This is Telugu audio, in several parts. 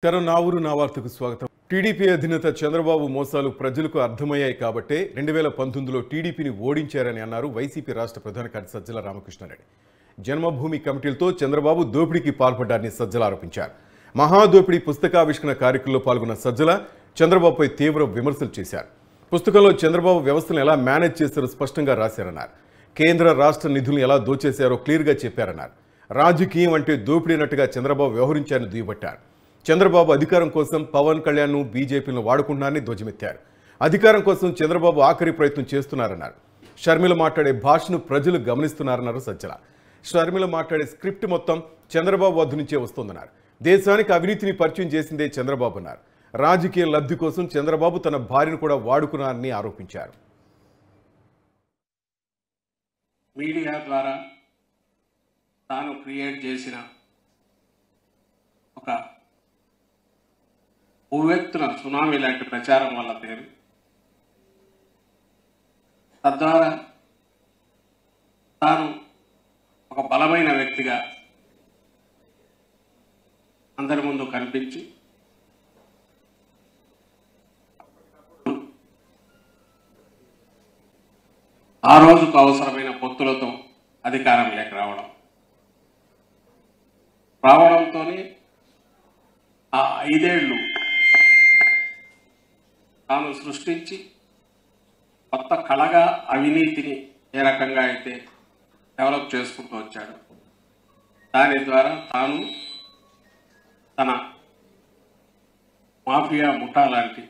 నా ఊరు నా వార్తకు స్వాగతం. టీడీపీ అధినేత చంద్రబాబు మోసాలు ప్రజలకు అర్థమయ్యాయి కాబట్టే 2019లో టీడీపీని ఓడించారని అన్నారు వైసీపీ రాష్ట్ర ప్రధాన కార్యదర్శి సజ్జల రామకృష్ణారెడ్డి. జన్మభూమి కమిటీలతో చంద్రబాబు దోపిడీకి పాల్పడ్డారని సజ్జల ఆరోపించారు. మహాదోపిడీ పుస్తకావిష్కరణ కార్యక్రమంలో పాల్గొన్న సజ్జల చంద్రబాబుపై తీవ్ర విమర్శలు చేశారు. పుస్తకంలో చంద్రబాబు వ్యవస్థను ఎలా మేనేజ్ చేశారో స్పష్టంగా రాశారన్నారు. కేంద్ర రాష్ట్ర నిధులను ఎలా దోచేశారో క్లియర్గా చెప్పారన్నారు. రాజకీయం అంటే దోపిడీనట్టుగా చంద్రబాబు వ్యవహరించారని దుయ్యబట్టారు. చంద్రబాబు అధికారం కోసం పవన్ కళ్యాణ్ను బీజేపీలను వాడుకుంటున్నారని ధ్వజమెత్తారు. అధికారం కోసం చంద్రబాబు ఆఖరి ప్రయత్నం చేస్తున్నారన్నారు. షర్మిల మాట్లాడే భాషను ప్రజలు గమనిస్తున్నారన్నారు సజ్జల. షర్మిల మాట్లాడే స్క్రిప్ట్ మొత్తం చంద్రబాబు వద్ద నుంచే వస్తోందన్నారు. దేశానికి అవినీతిని పరిచయం చేసిందే చంద్రబాబు అన్నారు. రాజకీయ లబ్ధి కోసం చంద్రబాబు తన భార్యను కూడా వాడుకున్నారని ఆరోపించారు. మీడియా ద్వారా తాను క్రియేట్ చేసిన ఒక ఉవ్వెత్తున సునామీ లాంటి ప్రచారం వల్ల పేరు, తద్వారా తాను ఒక బలమైన వ్యక్తిగా అందరి ముందు కనిపించి ఆ రోజుకు అవసరమైన పొత్తులతో అధికారం లేక రావడంతోనే ఆ 5 ఏళ్లు తాను సృష్టించి కొత్త కళగా అవినీతిని ఏ రకంగా అయితే డెవలప్ చేసుకుంటూ వచ్చాడు, దాని ద్వారా తాను తన మాఫియా ముఠా లాంటి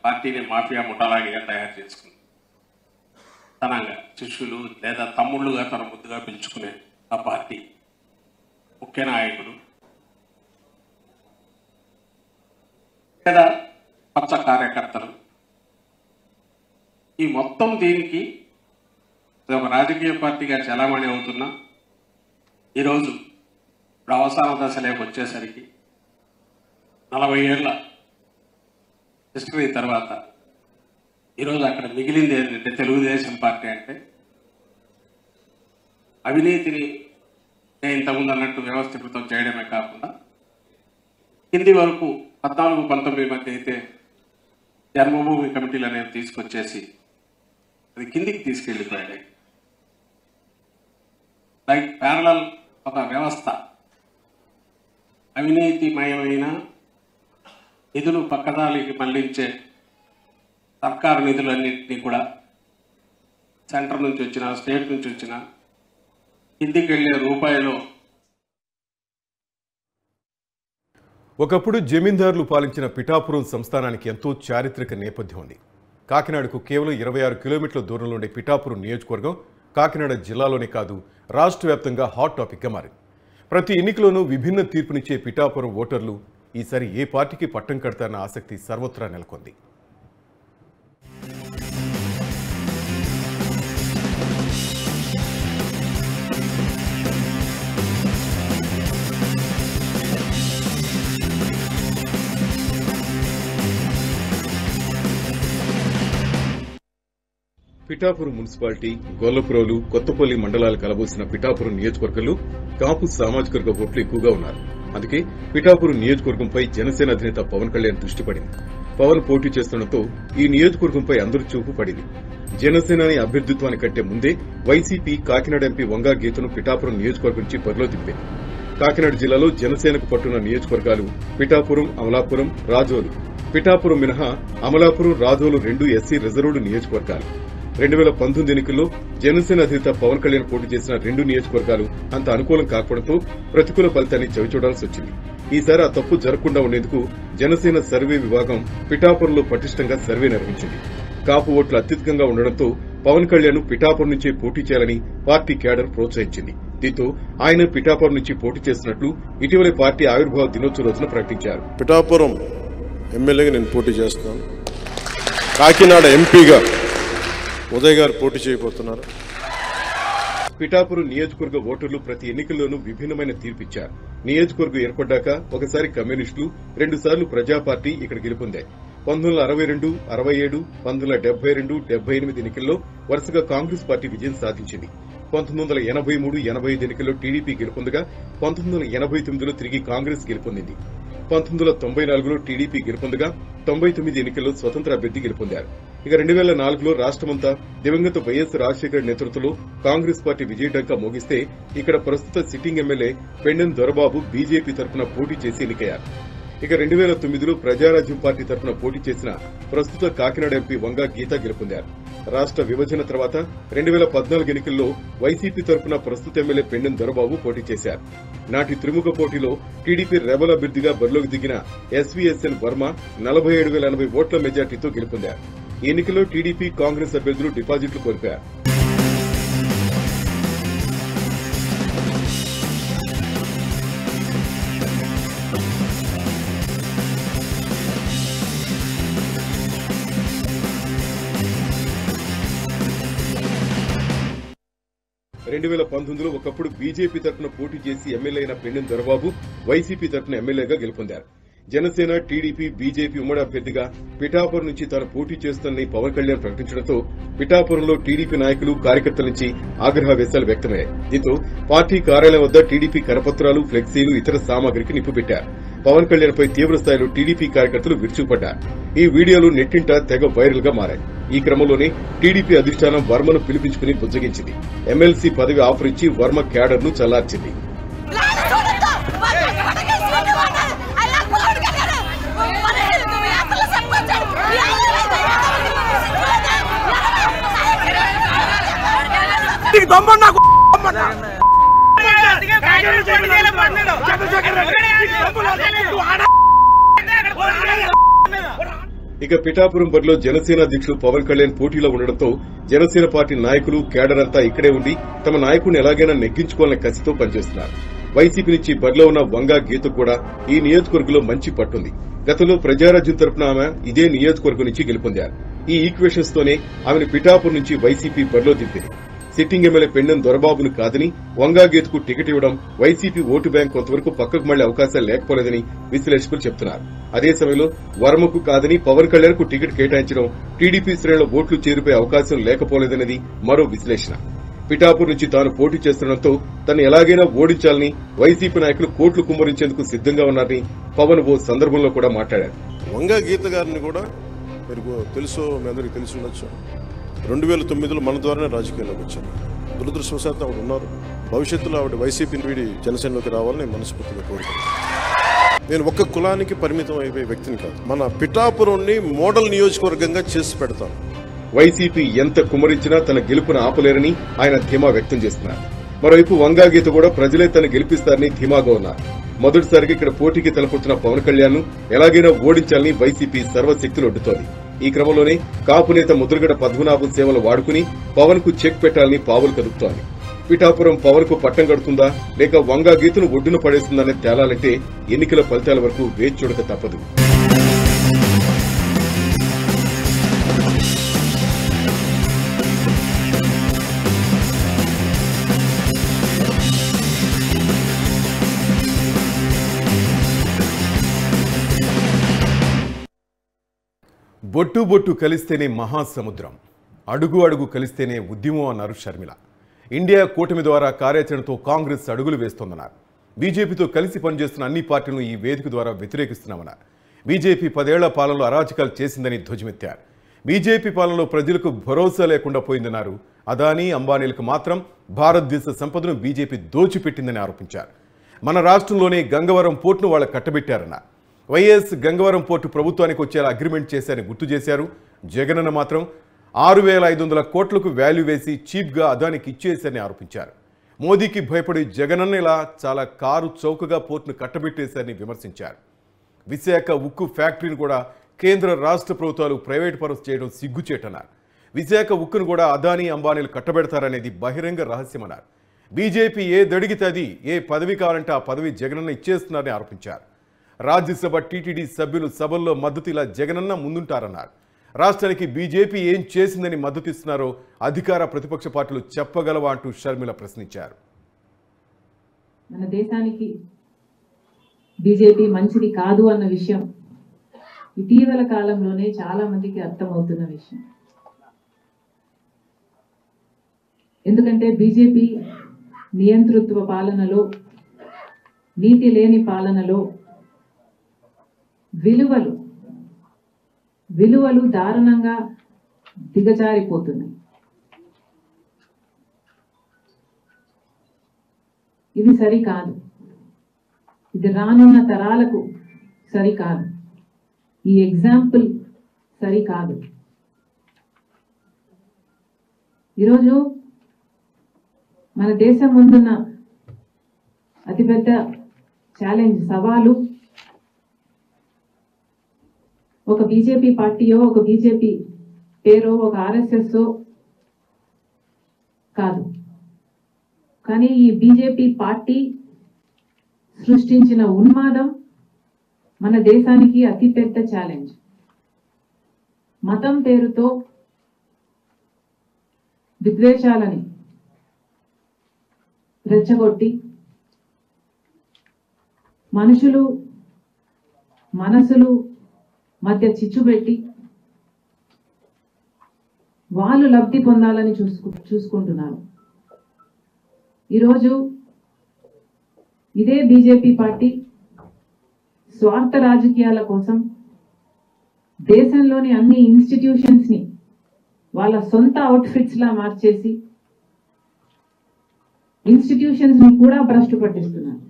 పార్టీని మాఫియా ముఠాలాగా తయారు చేసుకుంది. తన శిష్యులు లేదా తమ్ముళ్ళుగా తన ముద్దుగా పిలుచుకునే ఆ పార్టీ ముఖ్య నాయకుడు లేదా పచ్చ కార్యకర్తలు, ఈ మొత్తం దీనికి ఒక రాజకీయ పార్టీగా చలామణి అవుతున్నా ఈరోజు అవసాన దశలోకి వచ్చేసరికి 40 ఏళ్ల హిస్టరీ తర్వాత ఈరోజు అక్కడ మిగిలింది ఏంటంటే తెలుగుదేశం పార్టీ అంటే అవినీతిని ఇంతకుముందు అన్నట్టు వ్యవస్థీకృతం చేయడమే కాకుండా కింది వరకు 14-19 మధ్య అయితే జన్మభూమి కమిటీలు అనేవి తీసుకొచ్చేసి అది కిందికి తీసుకెళ్ళిపోయాడు. లైక్ ప్యారలల్ ఒక వ్యవస్థ అవినీతిమయమైన నిధులు పక్కదారికి మళ్లించే సర్కారు నిధులన్నింటినీ కూడా సెంటర్ నుంచి వచ్చిన స్టేట్ నుంచి వచ్చిన కిందికి వెళ్లే రూపాయలు. ఒకప్పుడు జమీందారులు పాలించిన పిఠాపురం సంస్థానానికి ఎంతో చారిత్రక నేపథ్యం ఉంది. కాకినాడకు కేవలం 26 కిలోమీటర్ల దూరంలో ఉండే పిఠాపురం నియోజకవర్గం కాకినాడ జిల్లాలోనే కాదు రాష్ట్ర వ్యాప్తంగా హాట్ టాపిక్గా మారింది. ప్రతి ఎన్నికలోనూ విభిన్న తీర్పునిచ్చే పిఠాపురం ఓటర్లు ఈసారి ఏ పార్టీకి పట్టం కడతారన్న ఆసక్తి సర్వత్రా నెలకొంది. పిఠాపురం మున్సిపాలిటీ, గొల్లపురోలు, కొత్తపల్లి మండలాలు కలబోసిన పిఠాపురం నియోజకవర్గంలో కాపు సామాజిక వర్గ ఓట్లు ఎక్కువగా ఉన్నారు. అందుకే పిఠాపురం నియోజకవర్గంపై జనసేన అధినేత పవన్ కళ్యాణ్ దృష్టి పడింది. పవన్ పోటీ చేస్తుండటంతో ఈ నియోజకవర్గంపై అందరి చూపు పడింది. జనసేనాని అభ్యర్థిత్వాన్ని కంటే ముందే వైసీపీ కాకినాడ ఎంపీ వంగా గీతను పిఠాపురం నియోజకవర్గం నుంచి బరిలో దింపింది. కాకినాడ జిల్లాలో జనసేనకు పట్టున్న నియోజకవర్గాలు పిఠాపురం, అమలాపురం, రాజోలు. పిఠాపురం మినహా అమలాపురం, రాజోలు 2 ఎస్సీ రిజర్వ్డ్ నియోజకవర్గాలు. 2019 ఎన్నికల్లో జనసేన అధినేత పవన్ కళ్యాణ్ పోటీ చేసిన 2 నియోజకవర్గాలు అంత అనుకూలం కాకపోవడంతో ప్రతికూల ఫలితాన్ని చవిచూడాల్సి వచ్చింది. ఈసారి ఆ తప్పు జరగకుండా ఉండేందుకు జనసేన సర్వే విభాగం పిఠాపురంలో పటిష్టంగా సర్వే నిర్వహించింది. కాపు ఓట్లు అత్యధికంగా ఉండడంతో పవన్ కళ్యాణ్ పిఠాపురం నుంచే పోటీ చేయాలని పార్టీ క్యాడర్ ప్రోత్సహించింది. దీంతో ఆయన పిఠాపురం నుంచి పోటీ చేస్తున్నట్లు ఇటీవలే పార్టీ ఆవిర్భావ దినోత్సవ రోజున ప్రకటించారు. పిఠాపురం ఎమ్మెల్యేగా నేను పోటీ చేస్తున్నాను. కాకినాడ ఎంపీగా ఉదయ్ గారు పోటీ చేయబోతున్నారు. పిఠాపురం నియోజకవర్గ ఓటర్లు ప్రతి ఎన్నికల్లోనూ విభిన్నమైన తీర్పిచ్చారు. నియోజకవర్గం ఏర్పడ్డాక ఒకసారి కమ్యూనిస్టులు, 2 సార్లు ప్రజా పార్టీ ఇక్కడ గెలుపొందాయి. 1962, 67, 1972, 78 ఎన్నికల్లో వరుసగా కాంగ్రెస్ పార్టీ విజయం సాధించింది. 1983-85 ఎన్నికల్లో టీడీపీ గెలుపొందగా 1989లో తిరిగి కాంగ్రెస్ గెలుపొందింది. 1994లో టీడీపీ గెలుపొందగా 99 ఎన్నికల్లో స్వతంత్ర అభ్యర్థి గెలుపొందారు. ఇక 2004లో రాష్ట్రమంతా దివంగత వైఎస్ రాజశేఖర్ నేతృత్వంలో కాంగ్రెస్ పార్టీ విజయడంకా మోగిస్తే ఇక్కడ ప్రస్తుత sitting MLA Pendem Dorababu BJP తరఫున పోటీ చేసి ఎన్నికయ్యారు. ఇక 2009లో ప్రజారాజ్యం పార్టీ తరఫున పోటీ చేసిన ప్రస్తుత కాకినాడ ఎంపీ వంగా గీత గెలుపొందారు. రాష్ట్ర విభజన తర్వాత 2014 ఎన్నికల్లో వైసీపీ తరఫున ప్రస్తుత ఎమ్మెల్యే పెండెం దొరబాబు పోటీ చేశారు. నాటి త్రిముఖ పోటీలో టీడీపీ రెబల్ అభ్యర్థిగా బరిలోకి దిగిన ఎస్వీఎస్ఎన్ వర్మ 47,080 ఓట్ల మెజార్టీతో గెలుపొందారు. ఈ ఎన్నికల్లో టీడీపీ కాంగ్రెస్ అభ్యర్థులు డిపాజిట్లు కోల్పోయారు. రెండు 2019లో ఒకప్పుడు బీజేపీ తరఫున పోటీ చేసి ఎమ్మెల్యే అయిన పెండెం దొరబాబు వైసీపీ తరఫున ఎమ్మెల్యేగా గెలుపొందారు. జనసేన, టీడీపీ, బీజేపీ ఉమ్మడి అభ్యర్థిగా పిఠాపురం నుంచి తాను పోటీ చేస్తుందని పవన్ కళ్యాణ్ ప్రకటించడంతో పిఠాపురంలో టీడీపీ నాయకులు, కార్యకర్తల నుంచి ఆగ్రహావేశాలు వ్యక్తమయ్యాయి. దీంతో పార్టీ కార్యాలయం వద్ద టీడీపీ కరపత్రాలు, ఫ్లెక్సీలు, ఇతర సామాగ్రికి నిప్పుపెట్టారు. పవన్ కళ్యాణ్ పై తీవ్రస్థాయిలో టీడీపీ కార్యకర్తలు విరుచుకుపడ్డారు. ఈ వీడియోలు నెట్టింట తెగ వైరల్ గా మారాయి. ఈ క్రమంలోనే టీడీపీ అధిష్టానం వర్మను పిలిపించుకుని బుజ్జగించింది. ఎమ్మెల్సీ పదవి ఆఫర్ ఇచ్చి వర్మ క్యాడర్ ను చల్లార్చింది. ఇక పిఠాపురం బరిలో జనసేన అధ్యక్షులు పవన్ కళ్యాణ్ పోటీలో ఉండడంతో జనసేన పార్టీ నాయకులు, కేడర్ అంతా ఇక్కడే ఉండి తమ నాయకుడిని ఎలాగైనా నెగ్గించుకోవాలనే కసితో పనిచేస్తున్నారు. వైసీపీ నుంచి బరిలో ఉన్న వంగా గీతకు కూడా ఈ నియోజకవర్గంలో మంచి పట్టుంది. గతంలో ప్రజారాజ్యం తరపున ఆమె ఇదే నియోజకవర్గం నుంచి గెలుపొందారు. ఈ ఈక్వేషన్స్ తోనే ఆమెను పిఠాపురం నుంచి వైసీపీ బరిలో దింపింది. సిట్టింగ్ ఎమ్మెల్యే పెండెం దొరబాబును కాదని వంగా గీతకు టికెట్ ఇవ్వడం వైసీపీ ఓటు బ్యాంక్ కొంతవరకు పక్కకు మళ్లే అవకాశాలు లేకపోలేదని విశ్లేషకులు చెబుతున్నారు. అదే సమయంలో వర్మకు కాదని పవన్ కళ్యాణ్ కు టికెట్ కేటాయించడం టీడీపీ శ్రేణుల ఓట్లు చేరిపోయే అవకాశం లేకపోలేదనేది మరో విశ్లేషణ. పిఠాపూర్ నుంచి తాను పోటీ చేస్తుండటంతో తను ఎలాగైనా ఓడించాలని వైసీపీ నాయకులు కోట్లు కుమ్మరించేందుకు సిద్దంగా ఉన్నారని పవన్ ఓ సందర్భంలో కూడా మాట్లాడారు. వంగా గీత గారిని కూడా మీరు తెలుసో, మీ అందరికీ తెలిసి ఉండొచ్చు, 2009లో మన ద్వారానే రాజకీయాల్లోకి వచ్చారు. దురదృష్టవశాత్తు ఆవిడ ఉన్నారు. భవిష్యత్తులో ఆవిడ వైసీపీని వీడి జనసేనలోకి రావాలని నేను మనస్ఫూర్తిగా కోరుకుంటున్నాను. నేను ఒక్క కులానికి పరిమితం అయిపోయే వ్యక్తిని కాదు. మన పిఠాపురాన్ని మోడల్ నియోజకవర్గంగా చేసి పెడతాను. వైసీపీ ఎంత కుమ్మరించినా తన గెలుపును ఆపలేరని ఆయన ధీమా వ్యక్తం చేస్తున్నారు. మరోవైపు వంగా గీత కూడా ప్రజలే తను గెలిపిస్తారని ధీమాగా ఉన్నారు. మొదటిసారిగా ఇక్కడ పోటీకి తలపొచ్చిన పవన్ కళ్యాణ్ ను ఎలాగైనా ఓడించాలని వైసీపీ సర్వశక్తులు ఒడ్డుతోంది. ఈ క్రమంలోనే కాపు నేత ముద్రగడ పద్మనాభం సేవలు వాడుకుని పవన్ కు చెక్ పెట్టాలని పావులు కదుపుతోంది. పిఠాపురం పవన్ కు పట్టం కడుతుందా లేక వంగా గీతను ఒడ్డున పడేస్తుందనే తేలాలంటే ఎన్నికల ఫలితాల వరకు వేచి చూడక తప్పదు. బొట్టు బొట్టు కలిస్తేనే మహాసముద్రం, అడుగు అడుగు కలిస్తేనే ఉద్యమం అన్నారు షర్మిల. ఇండియా కూటమి ద్వారా కార్యాచరణతో కాంగ్రెస్ అడుగులు వేస్తోందన్నారు. బీజేపీతో కలిసి పనిచేస్తున్న అన్ని పార్టీలను ఈ వేదిక ద్వారా వ్యతిరేకిస్తున్నామన్నారు. బీజేపీ 10 ఏళ్ల పాలనలో అరాచకాలు చేసిందని ధ్వజమెత్తారు. బీజేపీ పాలనలో ప్రజలకు భరోసా లేకుండా పోయిందన్నారు. అదానీ, అంబానీలకు మాత్రం భారతదేశ సంపదను బీజేపీ దోచిపెట్టిందని ఆరోపించారు. మన రాష్ట్రంలోనే గంగవరం పోర్టును వాళ్ళ కట్టబెట్టారన్నారు. వైఎస్ గంగవరం పోర్టు ప్రభుత్వానికి వచ్చేలా అగ్రిమెంట్ చేశారని గుర్తు చేశారు. జగనన్న మాత్రం 6,500 కోట్లకు వాల్యూ వేసి చీప్గా అదానికి ఇచ్చేశారని ఆరోపించారు. మోదీకి భయపడి జగనన్న ఇలా చాలా కారు చౌకగా పోర్టును కట్టబెట్టేశారని విమర్శించారు. విశాఖ ఉక్కు ఫ్యాక్టరీని కూడా కేంద్ర రాష్ట్ర ప్రభుత్వాలు ప్రైవేట్ పరం చేయడం సిగ్గుచేటన్నారు. విశాఖ ఉక్కును కూడా అదానీ, అంబానీలు కట్టబెడతారనేది బహిరంగ రహస్యమన్నారు. బీజేపీ ఏదడిగితే అది, ఏ పదవి కావాలంటే ఆ పదవి జగనన్న ఇచ్చేస్తున్నారని ఆరోపించారు. రాజ్యసభ టీటీడీ సభ్యులు సభల్లో మద్దతు ఇలా జగనన్న ముందుంటారన్నారు. రాష్ట్రానికి బీజేపీ ఏం చేసిందని మద్దతు ఇస్తున్నారో అధికార ప్రతిపక్ష పార్టీలు చెప్పగలవా అంటూ షర్మిల ప్రశ్నించారు. మన దేశానికి బీజేపీ మంచిది కాదు అన్న విషయం ఇటీవల కాలంలోనే చాలా మందికి అర్థమవుతున్న విషయం. ఎందుకంటే బీజేపీ నియంతృత్వ పాలనలో, నీతి లేని పాలనలో విలువలు దారుణంగా దిగజారిపోతున్నాయి. ఇది సరికాదు. ఇది రానున్న తరాలకు సరికాదు. ఈ ఎగ్జాంపుల్ సరికాదు. ఈరోజు మన దేశం ముందున్న అతిపెద్ద ఛాలెంజ్, సవాలు ఒక బీజేపీ పార్టీయో, ఒక బీజేపీ పేరో, ఒక ఆర్ఎస్ఎస్ కాదు. కానీ ఈ బీజేపీ పార్టీ సృష్టించిన ఉన్మాదం మన దేశానికి అతిపెద్ద ఛాలెంజ్. మతం పేరుతో విద్వేషాలని రెచ్చగొట్టి మనసులు మధ్య చిచ్చుపెట్టి వాళ్ళు లబ్ధి పొందాలని చూసుకుంటున్నారు. ఈరోజు ఇదే బీజేపీ పార్టీ స్వార్థ రాజకీయాల కోసం దేశంలోని అన్ని ఇన్స్టిట్యూషన్స్ ని వాళ్ళ సొంత అవుట్ఫిట్స్ లా మార్చేసి ఇన్స్టిట్యూషన్స్ ని కూడా భ్రష్టు పట్టిస్తున్నారు.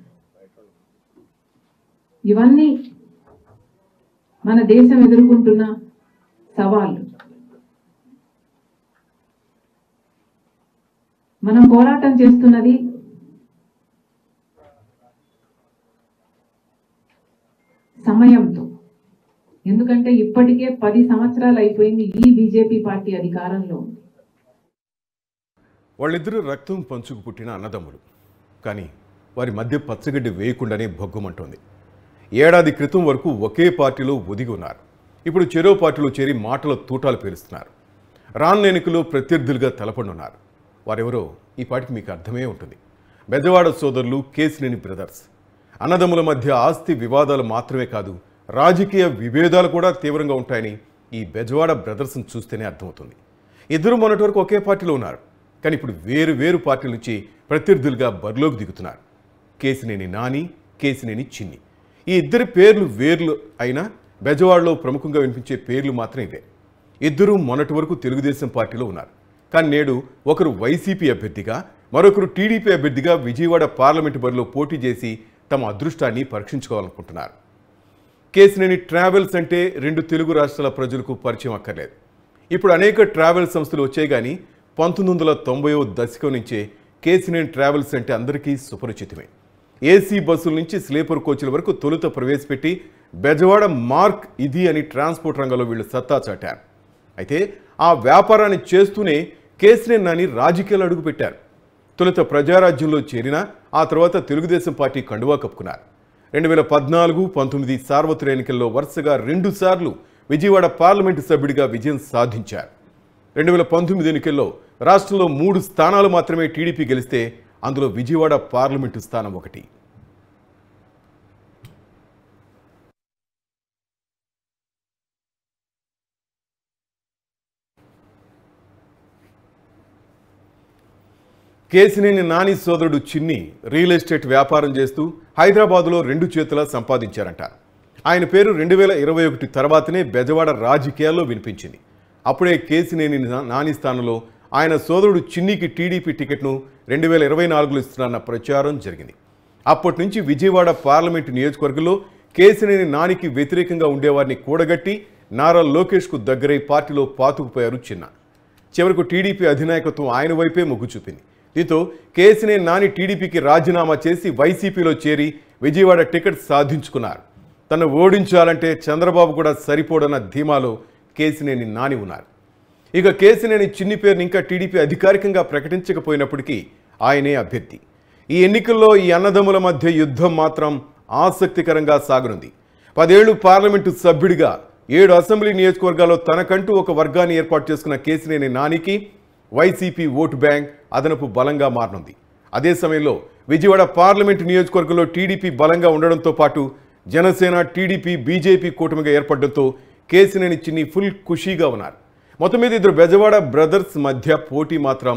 ఇవన్నీ మన దేశం ఎదుర్కొంటున్న సవాళ్లు. మనం పోరాటం చేస్తున్నది సమయంతో. ఎందుకంటే ఇప్పటికే 10 సంవత్సరాలు అయిపోయింది ఈ బీజేపీ పార్టీ అధికారంలో ఉంది. వాళ్ళిద్దరూ రక్తం పంచుకు పుట్టిన అన్నదమ్ములు. కానీ వారి మధ్య పచ్చగడ్డి వేయకుండానే భగ్గుమంటోంది. ఏడాది క్రితం వరకు ఒకే పార్టీలో ఒదిగి ఉన్నారు. ఇప్పుడు చెరో పార్టీలో చేరి మాటల తూటాలు పేలుస్తున్నారు. రానున్న ఎన్నికల్లో ప్రత్యర్థులుగా తలపడున్నారు. వారెవరో ఈ పార్టీకి మీకు అర్థమే ఉంటుంది. బెజవాడ సోదరులు కేసినేని బ్రదర్స్. అన్నదమ్ముల మధ్య ఆస్తి వివాదాలు మాత్రమే కాదు, రాజకీయ విభేదాలు కూడా తీవ్రంగా ఉంటాయని ఈ బెజవాడ బ్రదర్స్ని చూస్తేనే అర్థమవుతుంది. ఇద్దరు మొన్నటి వరకు ఒకే పార్టీలో ఉన్నారు. కానీ ఇప్పుడు వేరు పార్టీల నుంచి ప్రత్యర్థులుగా బరిలోకి దిగుతున్నారు. కేసినేని నాని, కేసినేని చిన్ని. ఈ ఇద్దరి పేర్లు వేర్లు అయినా బెజవాడలో ప్రముఖంగా వినిపించే పేర్లు మాత్రం ఇవే. ఇద్దరూ మొన్నటి వరకు తెలుగుదేశం పార్టీలో ఉన్నారు. కానీ నేడు ఒకరు వైసీపీ అభ్యర్థిగా, మరొకరు టీడీపీ అభ్యర్థిగా విజయవాడ పార్లమెంటు బరిలో పోటీ చేసి తమ అదృష్టాన్ని పరీక్షించుకోవాలనుకుంటున్నారు. కేసినేని ట్రావెల్స్ అంటే 2 తెలుగు రాష్ట్రాల ప్రజలకు పరిచయం అక్కర్లేదు. ఇప్పుడు అనేక ట్రావెల్ సంస్థలు వచ్చాయి. కానీ 1990వ దశకం నుంచే కేసినేని ట్రావెల్స్ అంటే అందరికీ సుపరిచితమే. ఏసీ బస్సుల నుంచి స్లీపర్ కోచ్ల వరకు తొలుత ప్రవేశపెట్టి బెజవాడ మార్క్ ఇది అని ట్రాన్స్పోర్ట్ రంగంలో వీళ్ళు సత్తా చాటారు. అయితే ఆ వ్యాపారాన్ని చేస్తూనే కేసినేని నాని రాజకీయాలు అడుగుపెట్టారు. తొలుత ప్రజారాజ్యంలో చేరిన ఆ తర్వాత తెలుగుదేశం పార్టీ కండువా కప్పుకున్నారు. 2014-19 సార్వత్రిక ఎన్నికల్లో వరుసగా 2 సార్లు విజయవాడ పార్లమెంటు సభ్యుడిగా విజయం సాధించారు. 2019 ఎన్నికల్లో రాష్ట్రంలో 3 స్థానాలు మాత్రమే టీడీపీ గెలిస్తే అందులో విజయవాడ పార్లమెంటు స్థానం ఒకటి. కేసినేని నాని సోదరుడు చిన్ని రియల్ ఎస్టేట్ వ్యాపారం చేస్తూ హైదరాబాదులో 2 చేతులా సంపాదించారంట. ఆయన పేరు 2021 తర్వాతనే బెజవాడ రాజకీయాల్లో వినిపించింది. అప్పుడే కేసినేని నాని స్థానంలో ఆయన సోదరుడు చిన్నికి టీడీపీ టికెట్ను 2024లో ఇస్తున్నారన్న ప్రచారం జరిగింది. అప్పటి నుంచి విజయవాడ పార్లమెంటు నియోజకవర్గంలో కేసినేని నానికి వ్యతిరేకంగా ఉండేవారిని కూడగట్టి నారా లోకేష్కు దగ్గరై పార్టీలో పాతుకుపోయారు చిన్న. చివరకు టీడీపీ అధినాయకత్వం ఆయన వైపే మొగ్గు చూపింది. దీంతో కేసినేని నాని టీడీపీకి రాజీనామా చేసి వైసీపీలో చేరి విజయవాడ టికెట్ సాధించుకున్నారు. తను ఓడించాలంటే చంద్రబాబు కూడా సరిపోడన్న ధీమాలో కేసినేని నాని ఉన్నారు. ఇక కేసినేని చిన్ని పేరుని ఇంకా టీడీపీ అధికారికంగా ప్రకటించకపోయినప్పటికీ ఆయనే అభ్యర్థి. ఈ ఎన్నికల్లో ఈ అన్నదమ్ముల మధ్య యుద్ధం మాత్రం ఆసక్తికరంగా సాగనుంది. 10 ఏళ్లు పార్లమెంటు సభ్యుడిగా 7 అసెంబ్లీ నియోజకవర్గాల్లో తనకంటూ ఒక వర్గాన్ని ఏర్పాటు చేసుకున్న కేసినేని నానికి వైసీపీ ఓటు బ్యాంక్ అదనపు బలంగా మారనుంది. అదే సమయంలో విజయవాడ పార్లమెంటు నియోజకవర్గంలో టీడీపీ బలంగా ఉండడంతో పాటు జనసేన, టీడీపీ, బీజేపీ కూటమిగా ఏర్పడడంతో కేసినేని చిన్ని ఫుల్ ఖుషీగా ఉన్నారు. మొత్తం మీద ఇద్దరు బెజవాడ బ్రదర్స్ మధ్య పోటీ మాత్రం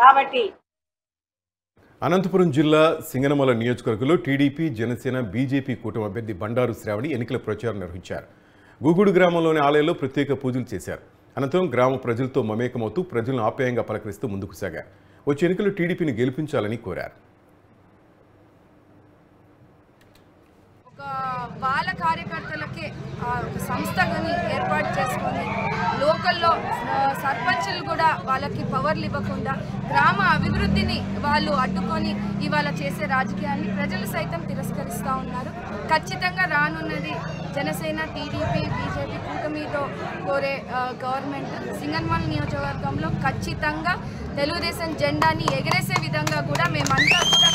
కాబట్టి అనంతపురం జిల్లా సింగనమల నియోజకవర్గంలో టీడీపీ, జనసేన, బీజేపీ కూటమి అభ్యర్థి బండారు శ్రావణి ఎన్నికల ప్రచారం నిర్వహించారు. గూగూడు గ్రామంలోని ఆలయంలో ప్రత్యేక పూజలు చేశారు. అనంతరం గ్రామ ప్రజలతో మమేకమవుతూ ప్రజలను ఆప్యాయంగా పలకరిస్తూ ముందుకు సాగారు. వచ్చే ఎన్నికల్లో టీడీపీని గెలిపించాలని కోరారు. వాళ్ళ కార్యకర్తలకే ఒక సంస్థని ఏర్పాటు చేసుకొని లోకల్లో సర్పంచులు కూడా వాళ్ళకి పవర్లు ఇవ్వకుండా గ్రామ అభివృద్ధిని వాళ్ళు అడ్డుకొని ఇవాళ చేసే రాజకీయాన్ని ప్రజలు సైతం తిరస్కరిస్తూ ఉన్నారు. ఖచ్చితంగా రానున్నది జనసేన, టీడీపీ, బీజేపీ కూటమితో కోరే గవర్నమెంట్ సింగనమల నియోజకవర్గంలో ఖచ్చితంగా తెలుగుదేశం జెండాని ఎగరేసే విధంగా కూడా మేమంతా కూడా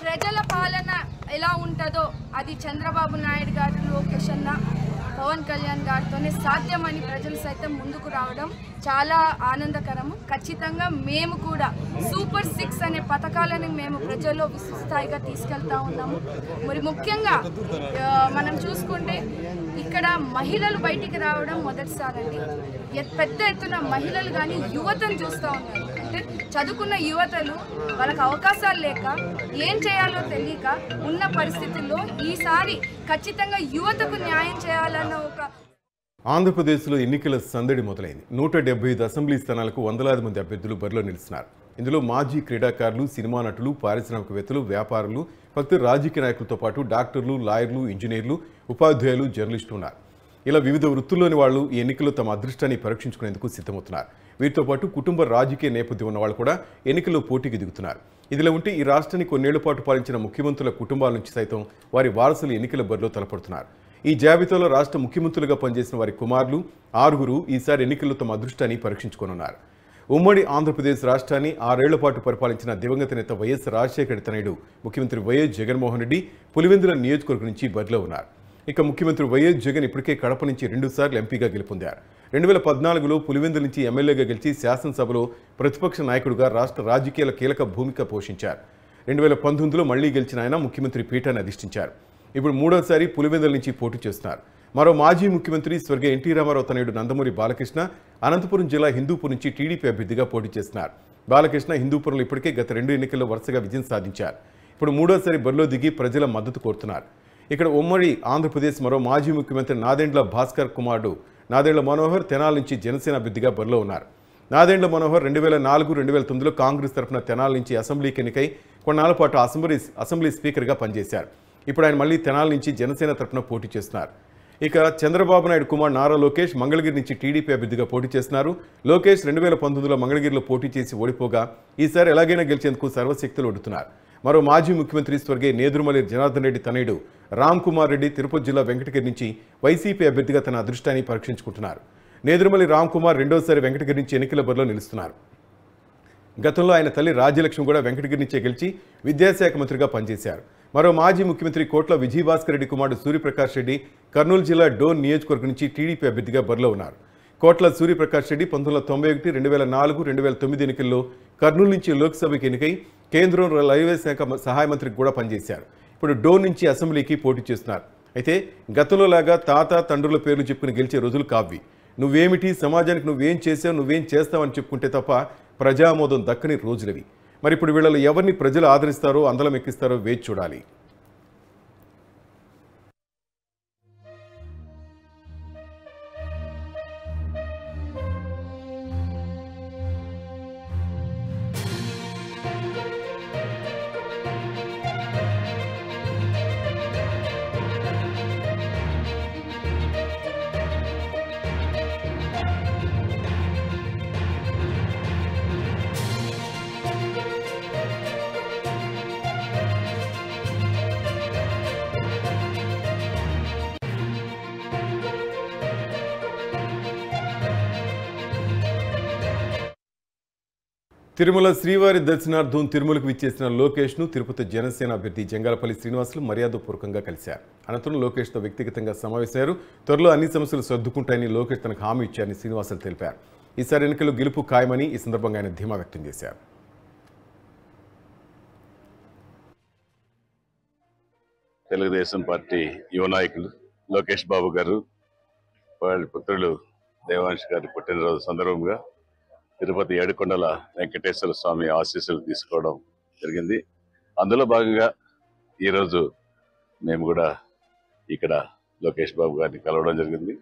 ప్రజల పాలన ఎలా ఉంటుందో అది చంద్రబాబు నాయుడు గారు, లోకేష్ అన్న, పవన్ కళ్యాణ్ గారితోనే సాధ్యమని ప్రజలు సైతం ముందుకు రావడం చాలా ఆనందకరము. ఖచ్చితంగా మేము కూడా సూపర్ 6 అనే పథకాలను మేము ప్రజల్లో విస్తృస్థాయిగా తీసుకెళ్తా ఉన్నాము. మరి ముఖ్యంగా మనం చూసుకుంటే ఇక్కడ మహిళలు బయటికి రావడం మొదటిసారండి. పెద్ద ఎత్తున మహిళలు కానీ యువతను చూస్తూ ఉన్నారు. అంటే చదువుకున్న యువతలు వాళ్ళకి అవకాశాలు లేక ఏం చేయాలో తెలియక ఉన్న పరిస్థితుల్లో ఈసారి ఖచ్చితంగా యువతకు న్యాయం చేయాలన్న ఒక ఆంధ్రప్రదేశ్లో ఎన్నికల సందడి మొదలైంది. 175 అసెంబ్లీ స్థానాలకు వందలాది మంది అభ్యర్థులు బరిలో నిలుస్తున్నారు. ఇందులో మాజీ క్రీడాకారులు, సినిమా నటులు, పారిశ్రామికవేత్తలు, వ్యాపారులు, భక్తి రాజకీయ నాయకులతో పాటు డాక్టర్లు, లాయర్లు, ఇంజనీర్లు, ఉపాధ్యాయులు, జర్నలిస్టులు ఉన్నారు. ఇలా వివిధ వృత్తుల్లోని వాళ్ళు ఈ ఎన్నికల్లో తమ అదృష్టాన్ని పరీక్షించుకునేందుకు సిద్ధమవుతున్నారు. వీరితో పాటు కుటుంబ రాజకీయ నేపథ్యం ఉన్న వాళ్ళు కూడా ఎన్నికల్లో పోటీకి దిగుతున్నారు. ఇదిలా ఉంటే ఈ రాష్ట్రాన్ని కొన్నేళ్ల పాటు పాలించిన ముఖ్యమంత్రుల కుటుంబాల నుంచి సైతం వారి వారసులు ఎన్నికల బరిలో తలపడుతున్నారు. ఈ జాబితాలో రాష్ట్ర ముఖ్యమంత్రులుగా పనిచేసిన వారి కుమారులు 6 ఈసారి ఎన్నికల్లో తమ అదృష్టాన్ని పరీక్షించుకోనున్నారు. ఉమ్మడి ఆంధ్రప్రదేశ్ రాష్ట్రాన్ని 6 ఏళ్ల పాటు పరిపాలించిన దివంగత నేత వైఎస్ రాజశేఖర తనయుడు ముఖ్యమంత్రి వైఎస్ జగన్మోహన్ రెడ్డి పులివెందుల నియోజకవర్గం నుంచి బరిలో ఉన్నారు. ఇక ముఖ్యమంత్రి వైఎస్ జగన్ ఇప్పటికే కడప నుంచి 2 సార్లు ఎంపీగా గెలుపొందారు. 2014లో పులివెందుల నుంచి ఎమ్మెల్యేగా గెలిచి శాసనసభలో ప్రతిపక్ష నాయకుడిగా రాష్ట్ర రాజకీయాల కీలక భూమిక పోషించారు. 2019లో మళ్లీ గెలిచిన ఆయన ముఖ్యమంత్రి పీఠాన్ని అధిష్ఠించారు. ఇప్పుడు 3వసారి పులివెందుల నుంచి పోటీ చేస్తున్నారు. మరో మాజీ ముఖ్యమంత్రి స్వర్గీయ ఎన్టీ రామారావు తనయుడు నందమూరి బాలకృష్ణ అనంతపురం జిల్లా హిందూపూర్ నుంచి టీడీపీ అభ్యర్థిగా పోటీ చేస్తున్నారు. బాలకృష్ణ హిందూపురంలో ఇప్పటికే గత 2 ఎన్నికల్లో వరుసగా విజయం సాధించారు. ఇప్పుడు 3వసారి బరిలో దిగి ప్రజల మద్దతు కోరుతున్నారు. ఇక్కడ ఉమ్మడి ఆంధ్రప్రదేశ్ మరో మాజీ ముఖ్యమంత్రి నాదెండ్ల భాస్కర్ కుమారుడు నాదెండ్ల మనోహర్ తెనాలి నుంచి జనసేన అభ్యర్థిగా బరిలో ఉన్నారు. నాదెండ్ల మనోహర్ 2004-2009లో కాంగ్రెస్ తరఫున తెనాలి నుంచి అసెంబ్లీకి ఎన్నికై కొన్నాళ్ల పాటు అసెంబ్లీ స్పీకర్గా పనిచేశారు. ఇప్పుడు ఆయన మళ్లీ తెనాలి నుంచి జనసేన తరఫున పోటీ చేస్తున్నారు. ఇక చంద్రబాబు నాయుడు కుమార్ నారా లోకేష్ మంగళగిరి నుంచి టీడీపీ అభ్యర్థిగా పోటీ చేస్తున్నారు. లోకేష్ 2019లో మంగళగిరిలో పోటీ చేసి ఓడిపోగా ఈసారి ఎలాగైనా గెలిచేందుకు సర్వశక్తులు ఒడుతున్నారు. మరో మాజీ ముఖ్యమంత్రి స్వర్గీయ నేదురుమల్లి జనార్దన్ రెడ్డి తనయుడు రామ్ కుమార్ రెడ్డి తిరుపతి జిల్లా వెంకటగిరి నుంచి వైసీపీ అభ్యర్థిగా తన అదృష్టాన్ని పరీక్షించుకుంటున్నారు. నేదురుమల్లి రామ్ కుమార్ 2వసారి వెంకటగిరి నుంచి ఎన్నికల బరిలో నిలుస్తున్నారు. గతంలో ఆయన తల్లి రాజ్యలక్ష్మి కూడా వెంకటగిరి నుంచే గెలిచి విద్యాశాఖ మంత్రిగా పనిచేశారు. మరో మాజీ ముఖ్యమంత్రి కోట్ల విజయభాస్కర్ రెడ్డి కుమారుడు సూర్యప్రకాష్ రెడ్డి కర్నూలు జిల్లా డోన్ నియోజకవర్గం నుంచి టీడీపీ అభ్యర్థిగా బరిలో ఉన్నారు. కోట్ల సూర్యప్రకాష్ రెడ్డి 1991, 2004, 2009 ఎన్నికల్లో కర్నూలు నుంచి లోక్సభకి ఎన్నికై కేంద్రం రైల్వే శాఖ సహాయ మంత్రికి కూడా పనిచేశారు. ఇప్పుడు డోన్ నుంచి అసెంబ్లీకి పోటీ చేస్తున్నారు. అయితే గతంలో లాగా తాత తండ్రుల పేర్లు చెప్పుకుని గెలిచే రోజులు కావి. నువ్వేమిటి, సమాజానికి నువ్వేం చేసావు, నువ్వేం చేస్తావని చెప్పుకుంటే తప్ప ప్రజామోదం దక్కని రోజులవి. మరి ఇప్పుడు వీళ్ళలో ఎవరిని ప్రజలు ఆదరిస్తారో అందలం ఎక్కిస్తారో వేచి చూడాలి. తిరుమల శ్రీవారి దర్శనార్థం తిరుమలకు విచ్చేసిన లోకేష్ను తిరుపతి జనసేన అభ్యర్థి జంగాలపల్లి శ్రీనివాసులు మర్యాదపూర్వకంగా కలిశారు. అనంతరం లోకేష్తో వ్యక్తిగతంగా సమావేశమయ్యారు. త్వరలో అన్ని సమస్యలు సర్దుకుంటాయని లోకేష్ తనకు హామీ ఇచ్చారని శ్రీనివాసులు తెలిపారు. ఈసారి ఎన్నికల్లో గెలుపు ఖాయమని ఈ సందర్భంగా ఆయన ధీమా వ్యక్తం చేశారు. తెలుగుదేశం పార్టీ యువ నాయకులు లోకేష్ బాబు గారు వాళ్ళ పుత్రులు దేవాంశ్ గారి పుట్టినరోజు సందర్భంగా తిరుపతి ఏడుకొండల వెంకటేశ్వర స్వామి ఆశీస్సులు తీసుకోవడం జరిగింది. అందులో భాగంగా ఈరోజు మేము కూడా ఇక్కడ లోకేష్ బాబు గారిని కలవడం జరిగింది.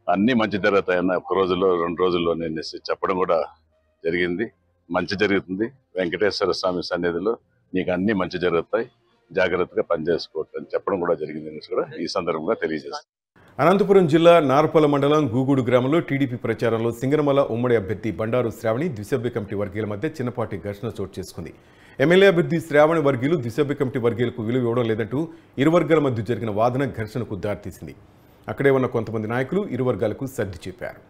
అన్ని మంచి జరుగుతాయన్న ఒక రోజులో 2 రోజుల్లో నేను చెప్పడం కూడా జరిగింది. మంచి జరుగుతుంది, వెంకటేశ్వర స్వామి సన్నిధిలో నీకు అన్ని మంచి జరుగుతాయి, జాగ్రత్తగా పనిచేసుకోవచ్చు అని చెప్పడం కూడా జరిగింది కూడా ఈ సందర్భంగా తెలియజేస్తాను. అనంతపురం జిల్లా నార్పల మండలం గూగూడు గ్రామంలో టీడీపీ ప్రచారంలో సింగనమల ఉమ్మడి అభ్యర్థి బండారు శ్రావణి ద్విసభ్య కమిటీ వర్గీయుల మధ్య చిన్నపాటి ఘర్షణ చోటు చేసుకుంది. ఎమ్మెల్యే అభ్యర్థి శ్రావణి వర్గీయులు ద్విసభ్య కమిటీ వర్గీయులకు విలువ ఇవ్వడం లేదంటూ ఇరు వర్గాల మధ్య జరిగిన వాదన ఘర్షణకు దారితీసింది. అక్కడే ఉన్న కొంతమంది నాయకులు ఇరు వర్గాలకు సర్ది చెప్పారు.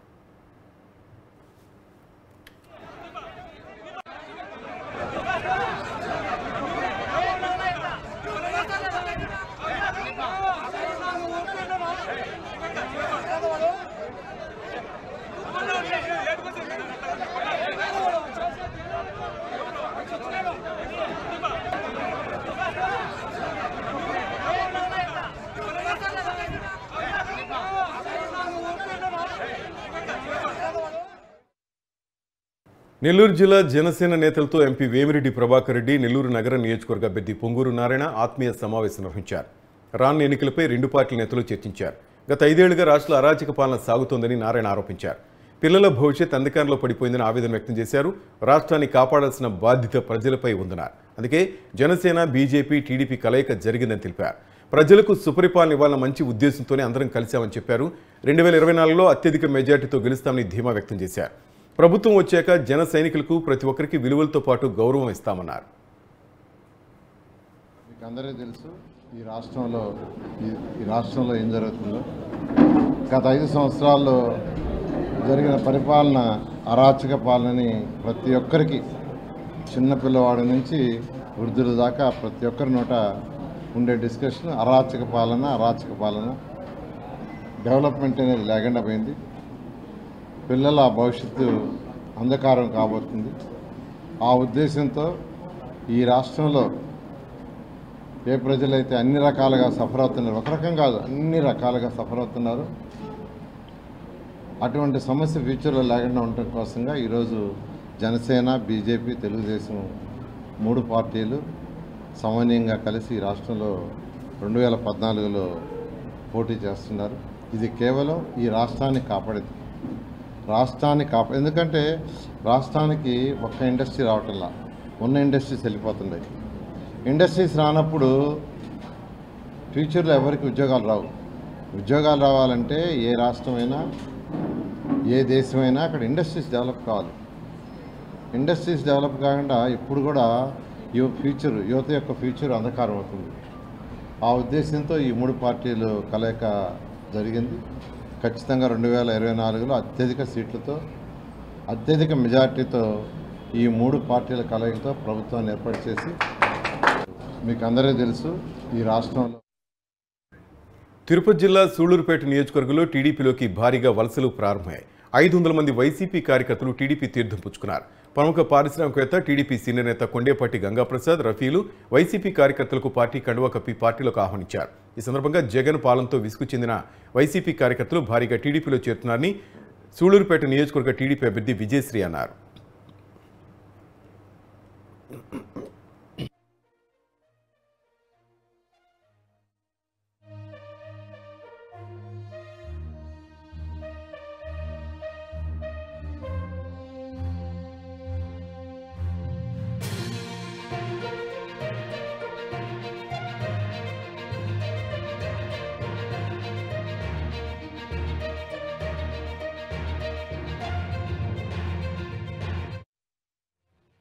నెల్లూరు జిల్లా జనసేన నేతలతో ఎంపీ వేమిరెడ్డి ప్రభాకర్ రెడ్డి నెల్లూరు నగర నియోజకవర్గ అభ్యర్థి పొంగూరు నారాయణ ఆత్మీయ సమావేశం నిర్వహించారు. రానున్న ఎన్నికలపై 2 పార్టీల నేతలు చర్చించారు. గత 5 ఏళ్లుగా రాష్ట్రంలో అరాచక పాలన సాగుతోందని నారాయణ ఆరోపించారు. పిల్లల భవిష్యత్ అంధకారంలో పడిపోయిందని ఆవేదన వ్యక్తం చేశారు. రాష్ట్రాన్ని కాపాడాల్సిన బాధ్యత ప్రజలపై ఉందన్నారు. అందుకే జనసేన, బీజేపీ, టీడీపీ కలయిక జరిగిందని తెలిపారు. ప్రజలకు సుపరిపాలన ఇవ్వాలన్న మంచి ఉద్దేశంతోనే అందరం కలిశామని చెప్పారు. 2024లో అత్యధిక మెజార్టీతో గెలుస్తామని ధీమా వ్యక్తం చేశారు. ప్రభుత్వం వచ్చాక జన సైనికులకు ప్రతి ఒక్కరికి విలువలతో పాటు గౌరవం ఇస్తామన్నారు. మీకు అందరికీ తెలుసు ఈ రాష్ట్రంలో ఏం జరుగుతుందో. గత 5 సంవత్సరాల్లో జరిగిన పరిపాలన అరాచక పాలనని ప్రతి ఒక్కరికి, చిన్నపిల్లవాడి నుంచి వృద్ధుల దాకా ప్రతి ఒక్కరి నోట ఉండే డిస్కషన్ అరాచక పాలన, డెవలప్మెంట్ అనేది లేకుండా పోయింది. పిల్లల భవిష్యత్తు అంధకారం కాబోతుంది. ఆ ఉద్దేశంతో ఈ రాష్ట్రంలో ఏ ప్రజలైతే అన్ని రకాలుగా సఫర్ అవుతున్నారు, ఒక రకం కాదు అన్ని రకాలుగా సఫర్ అవుతున్నారు, అటువంటి సమస్య ఫ్యూచర్లో లేకుండా ఉండటం కోసంగా ఈరోజు జనసేన, బీజేపీ, తెలుగుదేశం 3 పార్టీలు సమన్వయంగా కలిసి ఈ రాష్ట్రంలో 2014లో పోటీ చేస్తున్నారు. ఇది కేవలం ఈ రాష్ట్రాన్ని కాపాడేది. ఎందుకంటే రాష్ట్రానికి ఒక్క ఇండస్ట్రీ రావటంలా, ఉన్న ఇండస్ట్రీస్ వెళ్ళిపోతున్నాయి. ఇండస్ట్రీస్ రానప్పుడు ఫ్యూచర్లో ఎవరికి ఉద్యోగాలు రావు. ఉద్యోగాలు రావాలంటే ఏ రాష్ట్రమైనా, ఏ దేశమైనా అక్కడ ఇండస్ట్రీస్ డెవలప్ కావాలి. ఇండస్ట్రీస్ డెవలప్ కాకుండా ఇప్పుడు కూడా యువత యొక్క ఫ్యూచర్ అంధకారం అవుతుంది. ఆ ఉద్దేశంతో ఈ 3 పార్టీలు కలయిక జరిగింది. ఖచ్చితంగా 2024లో అత్యధిక సీట్లతో, అత్యధిక మెజార్టీతో ఈ 3 పార్టీల కలయికతో ప్రభుత్వాన్ని ఏర్పాటు చేసి, మీకు అందరికీ తెలుసు ఈ రాష్ట్రంలో తిరుపతి జిల్లా సూళ్లూరుపేట నియోజకవర్గంలో టీడీపీలోకి భారీగా వలసలు ప్రారంభమయ్యాయి. 500 మంది వైసీపీ కార్యకర్తలు టీడీపీ తీర్థం పుచ్చుకున్నారు. ప్రముఖ పారిశ్రామికవేత్త, టీడీపీ సీనియర్ నేత కొండేపట్టి గంగాప్రసాద్, రఫీలు వైసీపీ కార్యకర్తలకు పార్టీ కండువా కప్పి పార్టీలోకి ఆహ్వానించారు. ఈ సందర్భంగా జగన్ పాలనతో విసుగు చెందిన వైసీపీ కార్యకర్తలు భారీగా టీడీపీలో చేరుతున్నారని సూళ్లూరుపేట నియోజకవర్గ టీడీపీ అభ్యర్థి విజయశ్రీ అన్నారు.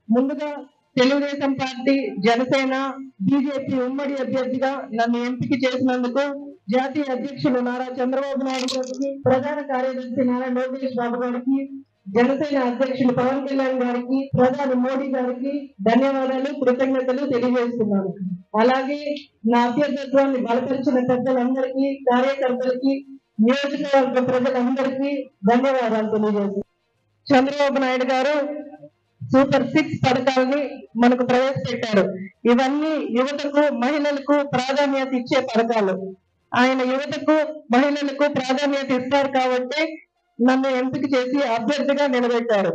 ముందుగా తెలుగుదేశం పార్టీ, జనసేన, బీజేపీ ఉమ్మడి అభ్యర్థిగా నన్ను ఎంపిక చేసినందుకు జాతీయ అధ్యక్షులు నారా చంద్రబాబు నాయుడు గారికి, ప్రధాన కార్యదర్శి నారా లోకేష్ బాబు గారికి, జనసేన అధ్యక్షులు పవన్ కళ్యాణ్ గారికి, ప్రధాని మోడీ గారికి ధన్యవాదాలు, కృతజ్ఞతలు తెలియజేస్తున్నాను. అలాగే నా అభ్యర్థత్వాన్ని బలపరిచిన పెద్దలందరికీ, కార్యకర్తలకి, నియోజకవర్గ ప్రజలందరికీ ధన్యవాదాలు తెలియజేస్తున్నాను. చంద్రబాబు నాయుడు గారు సూపర్ 6 పథకాలని మనకు ప్రవేశపెట్టారు. ఇవన్నీ యువతకు, మహిళలకు ప్రాధాన్యత ఇచ్చే పథకాలు. ఆయన యువతకు, మహిళలకు ప్రాధాన్యత ఇస్తారు కాబట్టి నన్ను ఎంపిక చేసి అభ్యర్థిగా నిలబెట్టారు.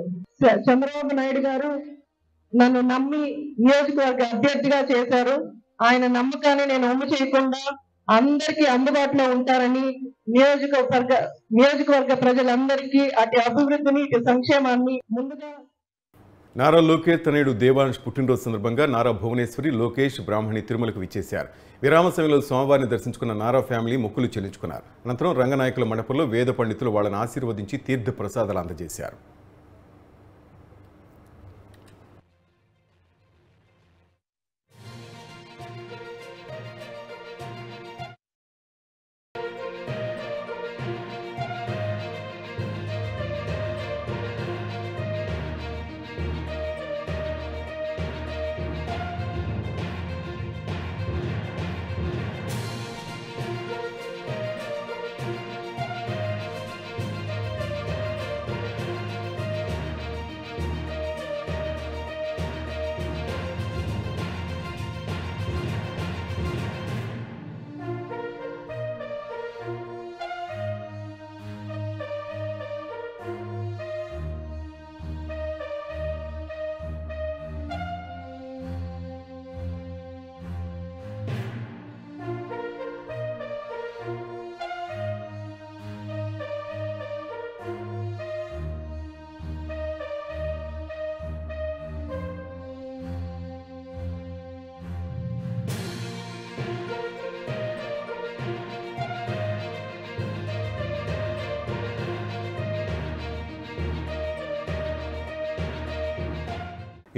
చంద్రబాబు నాయుడు గారు నన్ను నమ్మి నియోజకవర్గ అభ్యర్థిగా చేశారు. ఆయన నమ్మకాన్ని నేను అమలు చేయకుండా అందరికీ అందుబాటులో ఉంటారని నియోజకవర్గ ప్రజలందరికీ అటు అభివృద్ధిని ఇటు సంక్షేమాన్ని ముందుగా. నారా లోకేష్ తనయుడు దేవాంశ్ పుట్టినరోజు సందర్భంగా నారా భువనేశ్వరి, లోకేష్, బ్రాహ్మణి తిరుమలకు విచ్చేశారు. విరామ సమయంలో స్వామివారిని దర్శించుకున్న నారా ఫ్యామిలీ మొక్కులు చెల్లించుకున్నారు. అనంతరం రంగనాయకుల మండపంలో వేద పండితులు వాళ్ళని ఆశీర్వదించి తీర్థ ప్రసాదాలు అందజేశారు.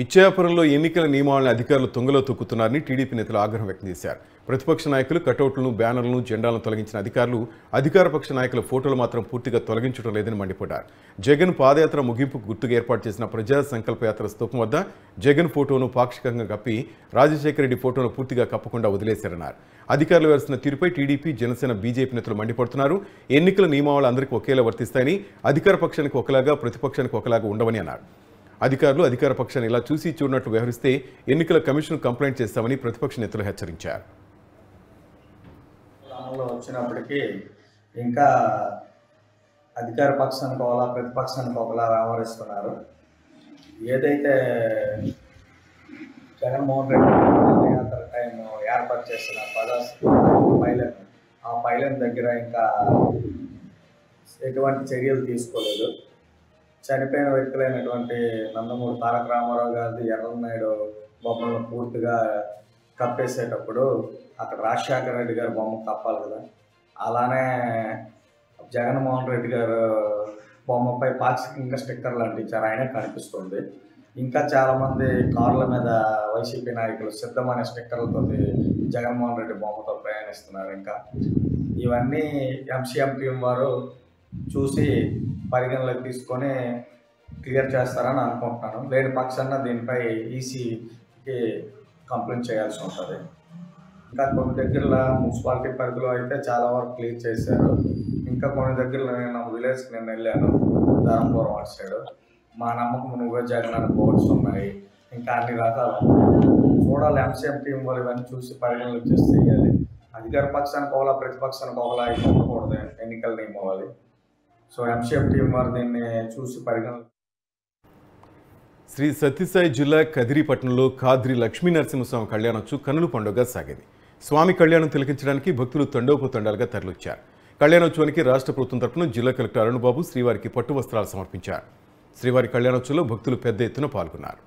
ఇచ్చాపురంలో ఎన్నికల నియమావళిని అధికారులు తుంగలో తొక్కుతున్నారని టీడీపీ నేతలు ఆగ్రహం వ్యక్తం చేశారు. ప్రతిపక్ష నాయకులు కటౌట్లను, బ్యానర్లను, జెండాలను తొలగించిన అధికారులు అధికారపక్ష నాయకుల ఫోటోలు మాత్రం పూర్తిగా తొలగించడం లేదని మండిపడ్డారు. జగన్ పాదయాత్ర ముగింపుకు గుర్తుగా ఏర్పాటు చేసిన ప్రజా సంకల్ప యాత్ర స్తూపం వద్ద జగన్ ఫోటోను పాక్షికంగా కప్పి రాజశేఖర రెడ్డి ఫోటోను పూర్తిగా కప్పకుండా వదిలేశారన్నారు. అధికారులు వేస్తున్న తీరుపై టీడీపీ, జనసేన, బీజేపీ నేతలు మండిపడుతున్నారు. ఎన్నికల నియమావళి అందరికీ ఒకేలా వర్తిస్తాయని, అధికార పక్షానికి ఒకలాగా, ప్రతిపక్షానికి ఒకలాగా ఉండవని అన్నారు. అధికారులు అధికార పక్షాన్ని ఇలా చూసి చూడనట్టు వ్యవహరిస్తే ఎన్నికల కమిషన్ కంప్లైంట్ చేస్తామని ప్రతిపక్ష నేతలు హెచ్చరించారు. అమల్లో వచ్చినప్పటికీ ఇంకా అధికార పక్షానికి ఒకలా, ప్రతిపక్షానికి ఒకలా వ్యవహరిస్తున్నారు. ఏదైతే జగన్మోహన్ రెడ్డి పాదయాత్ర టైం ఏర్పాటు చేసిన పైలట్, ఆ పైలట్ దగ్గర ఇంకా ఎటువంటి చర్యలు తీసుకోలేదు. చనిపోయిన వ్యక్తులైనటువంటి నందమూరి తారక రామారావు గారిది, ఎర్రన్నాయుడు బొమ్మలను పూర్తిగా కప్పేసేటప్పుడు అక్కడ రాజశేఖర రెడ్డి గారి బొమ్మ కప్పాలి కదా. అలానే జగన్మోహన్ రెడ్డి గారు బొమ్మపై పాక్షికంగా స్టిక్కర్లు అంటించారు, ఆయన కనిపిస్తుంది. ఇంకా చాలామంది కార్ల మీద వైసీపీ నాయకులు సిద్ధమనే స్టిక్కర్లతో జగన్మోహన్ రెడ్డి బొమ్మతో ప్రయాణిస్తున్నారు. ఇంకా ఇవన్నీ ఎంసీఎం టీం వారు చూసి పరిగణలోకి తీసుకొని క్లియర్ చేస్తారని అనుకుంటున్నాను. లేని పక్షాన దీనిపై ఈసీకి కంప్లైంట్ చేయాల్సి ఉంటుంది. ఇంకా కొన్ని దగ్గరలో మున్సిపాలిటీ పరిధిలో అయితే చాలా వరకు క్లియర్ చేశారు. ఇంకా కొన్ని దగ్గరలో నేను విలేజ్కి వెళ్ళాను, ధర్మపురం అటు సైడ్. మా నమ్మకం నువ్వే జగన్ బోర్డ్స్ ఉన్నాయి, ఇంకా అన్ని రకాలు చూడాలి. ఎంసీఎం టీం వాళ్ళు ఇవన్నీ చూసి పరిగణలోకి చేసి చేయాలి. అధికార పక్షానికి ఒకలా, ప్రతిపక్షానికి ఒకలా అయితే ఉండకూడదు ఎన్నికల నియమావళి. సో ఎంసీఎం టీం వారు దీన్ని చూసి పరిగణన. శ్రీ సత్యసాయి జిల్లా కదిరిపట్నంలో ఖాద్రి లక్ష్మీ నరసింహస్వామి కళ్యాణోత్సవం కన్నుల పండుగ సాగింది. స్వామి కళ్యాణం తిలకించడానికి భక్తులు తండోపతండాలుగా తరలివచ్చారు. కళ్యాణోత్సవానికి రాష్ట్ర ప్రభుత్వం తరపున జిల్లా కలెక్టర్ అరుణ్ బాబు శ్రీవారికి పట్టు వస్త్రాలు సమర్పించారు. శ్రీవారి కళ్యాణోత్సవంలో భక్తులు పెద్ద ఎత్తున పాల్గొన్నారు.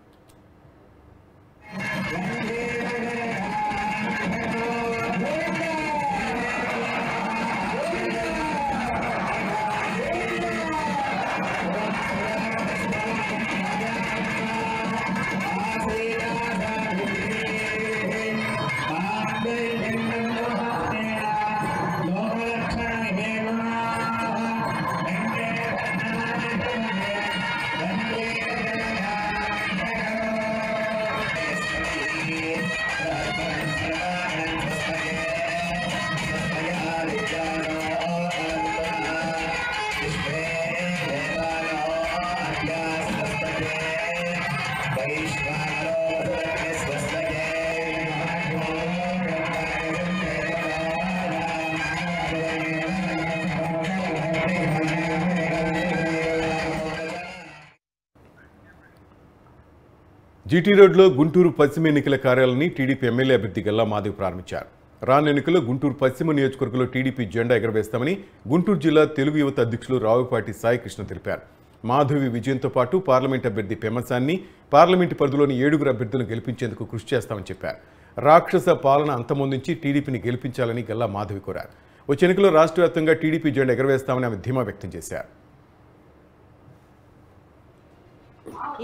జీటీ రోడ్లో గుంటూరు పశ్చిమ ఎన్నికల కార్యాలయాన్ని టీడీపీ ఎమ్మెల్యే అభ్యర్థి గల్లా మాధవి ప్రారంభించారు. రానున్న ఎన్నికల్లో గుంటూరు పశ్చిమ నియోజకవర్గంలో టీడీపీ జెండా ఎగరవేస్తామని గుంటూరు జిల్లా తెలుగు యువత అధ్యక్షులు రావుపాటి సాయికృష్ణ తెలిపారు. మాధవి విజయంతో పాటు పార్లమెంట్ అభ్యర్థి పెమ్మసాన్ని, పార్లమెంటు పరిధిలోని 7 అభ్యర్థులను గెలిపించేందుకు కృషి చేస్తామని చెప్పారు. రాక్షస పాలన అంతమొందించి టీడీపీని గెలిపించాలని గల్లా మాధవి కోరారు. వచ్చే ఎన్నికల్లో రాష్ట్ర వ్యాప్తంగా టీడీపీ జెండా ఎగరవేస్తామని ఆమె ధీమా వ్యక్తం చేశారు.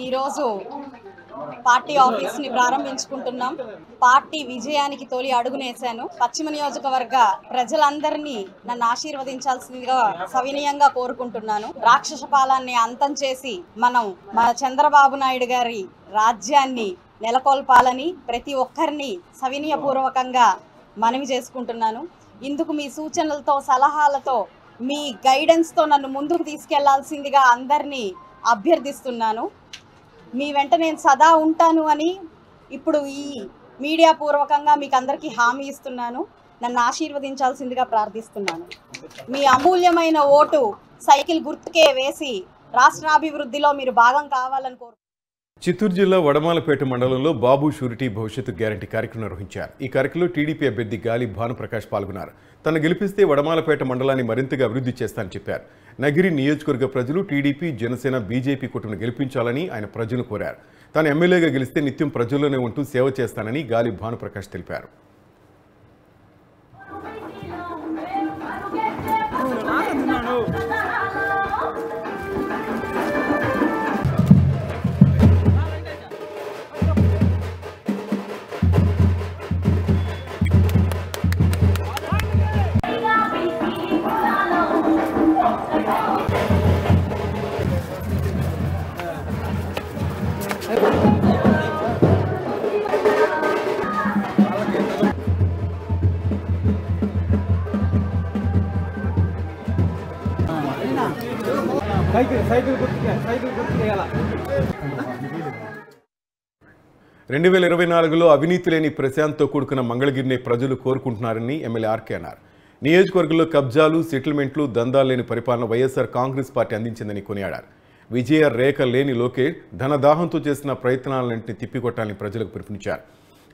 ఈరోజు పార్టీ ఆఫీస్ని ప్రారంభించుకుంటున్నాం. పార్టీ విజయానికి తొలి అడుగునేశాను. పశ్చిమ నియోజకవర్గ ప్రజలందరినీ నన్ను ఆశీర్వదించాల్సిందిగా సవినయంగా కోరుకుంటున్నాను. రాక్షస పాలనని అంతం చేసి మనం మన చంద్రబాబు నాయుడు గారి రాజ్యాన్ని నెలకొల్పాలని ప్రతి ఒక్కరిని సవినయపూర్వకంగా మనవి చేసుకుంటున్నాను. ఇందుకు మీ సూచనలతో, సలహాలతో, మీ గైడెన్స్తో నన్ను ముందుకు తీసుకెళ్లాల్సిందిగా అందరినీ అభ్యర్థిస్తున్నాను. మీ వెంట నేను సదా ఉంటాను అని ఇప్పుడు ఈ మీడియా పూర్వకంగా మీకు అందరికీ హామీ ఇస్తున్నాను. నన్ను ఆశీర్వదించాల్సిందిగా ప్రార్థిస్తున్నాను. మీ అమూల్యమైన ఓటు సైకిల్ గుర్తుకే వేసి రాష్ట్రాభివృద్ధిలో మీరు భాగం కావాలని కోరు. చిత్తూరు జిల్లా వడమాలపేట మండలంలో బాబు షూరిటీ భవిష్యత్తు గ్యారంటీ కార్యక్రమం నిర్వహించారు. ఈ కార్యక్రమంలో టీడీపీ అభ్యర్థి గాలి భానుప్రకాష్ పాల్గొన్నారు. తను గెలిపిస్తే వడమాలపేట మండలాన్ని మరింతగా అభివృద్ధి చేస్తానని చెప్పారు. నగిరి నియోజకవర్గ ప్రజలు టీడీపీ, జనసేన, బీజేపీ కూటమిని గెలిపించాలని ఆయన ప్రజలను కోరారు. తాను ఎమ్మెల్యేగా గెలిస్తే నిత్యం ప్రజల్లోనే ఉంటూ సేవ చేస్తానని గాలి భానుప్రకాష్ తెలిపారు. సైకిల్ గుర్తుకేయాల 2024లో అవినీతి లేని ప్రశాంత్తో కూడుకున్న మంగళగిరిని ప్రజలు కోరుకుంటున్నారని ఎమ్మెల్యే ఆర్కే అన్నారు. నియోజకవర్గంలో కబ్జాలు, సెటిల్మెంట్లు, దందాలు లేని పరిపాలన వైఎస్ఆర్ కాంగ్రెస్ పార్టీ అందించిందని కొనియాడారు. విజయ రేఖ లేని లోకేష్ ధనదాహంతో చేసిన ప్రయత్నాలన్నింటినీ తిప్పికొట్టాలని ప్రజలకు పిలుపునిచ్చారు.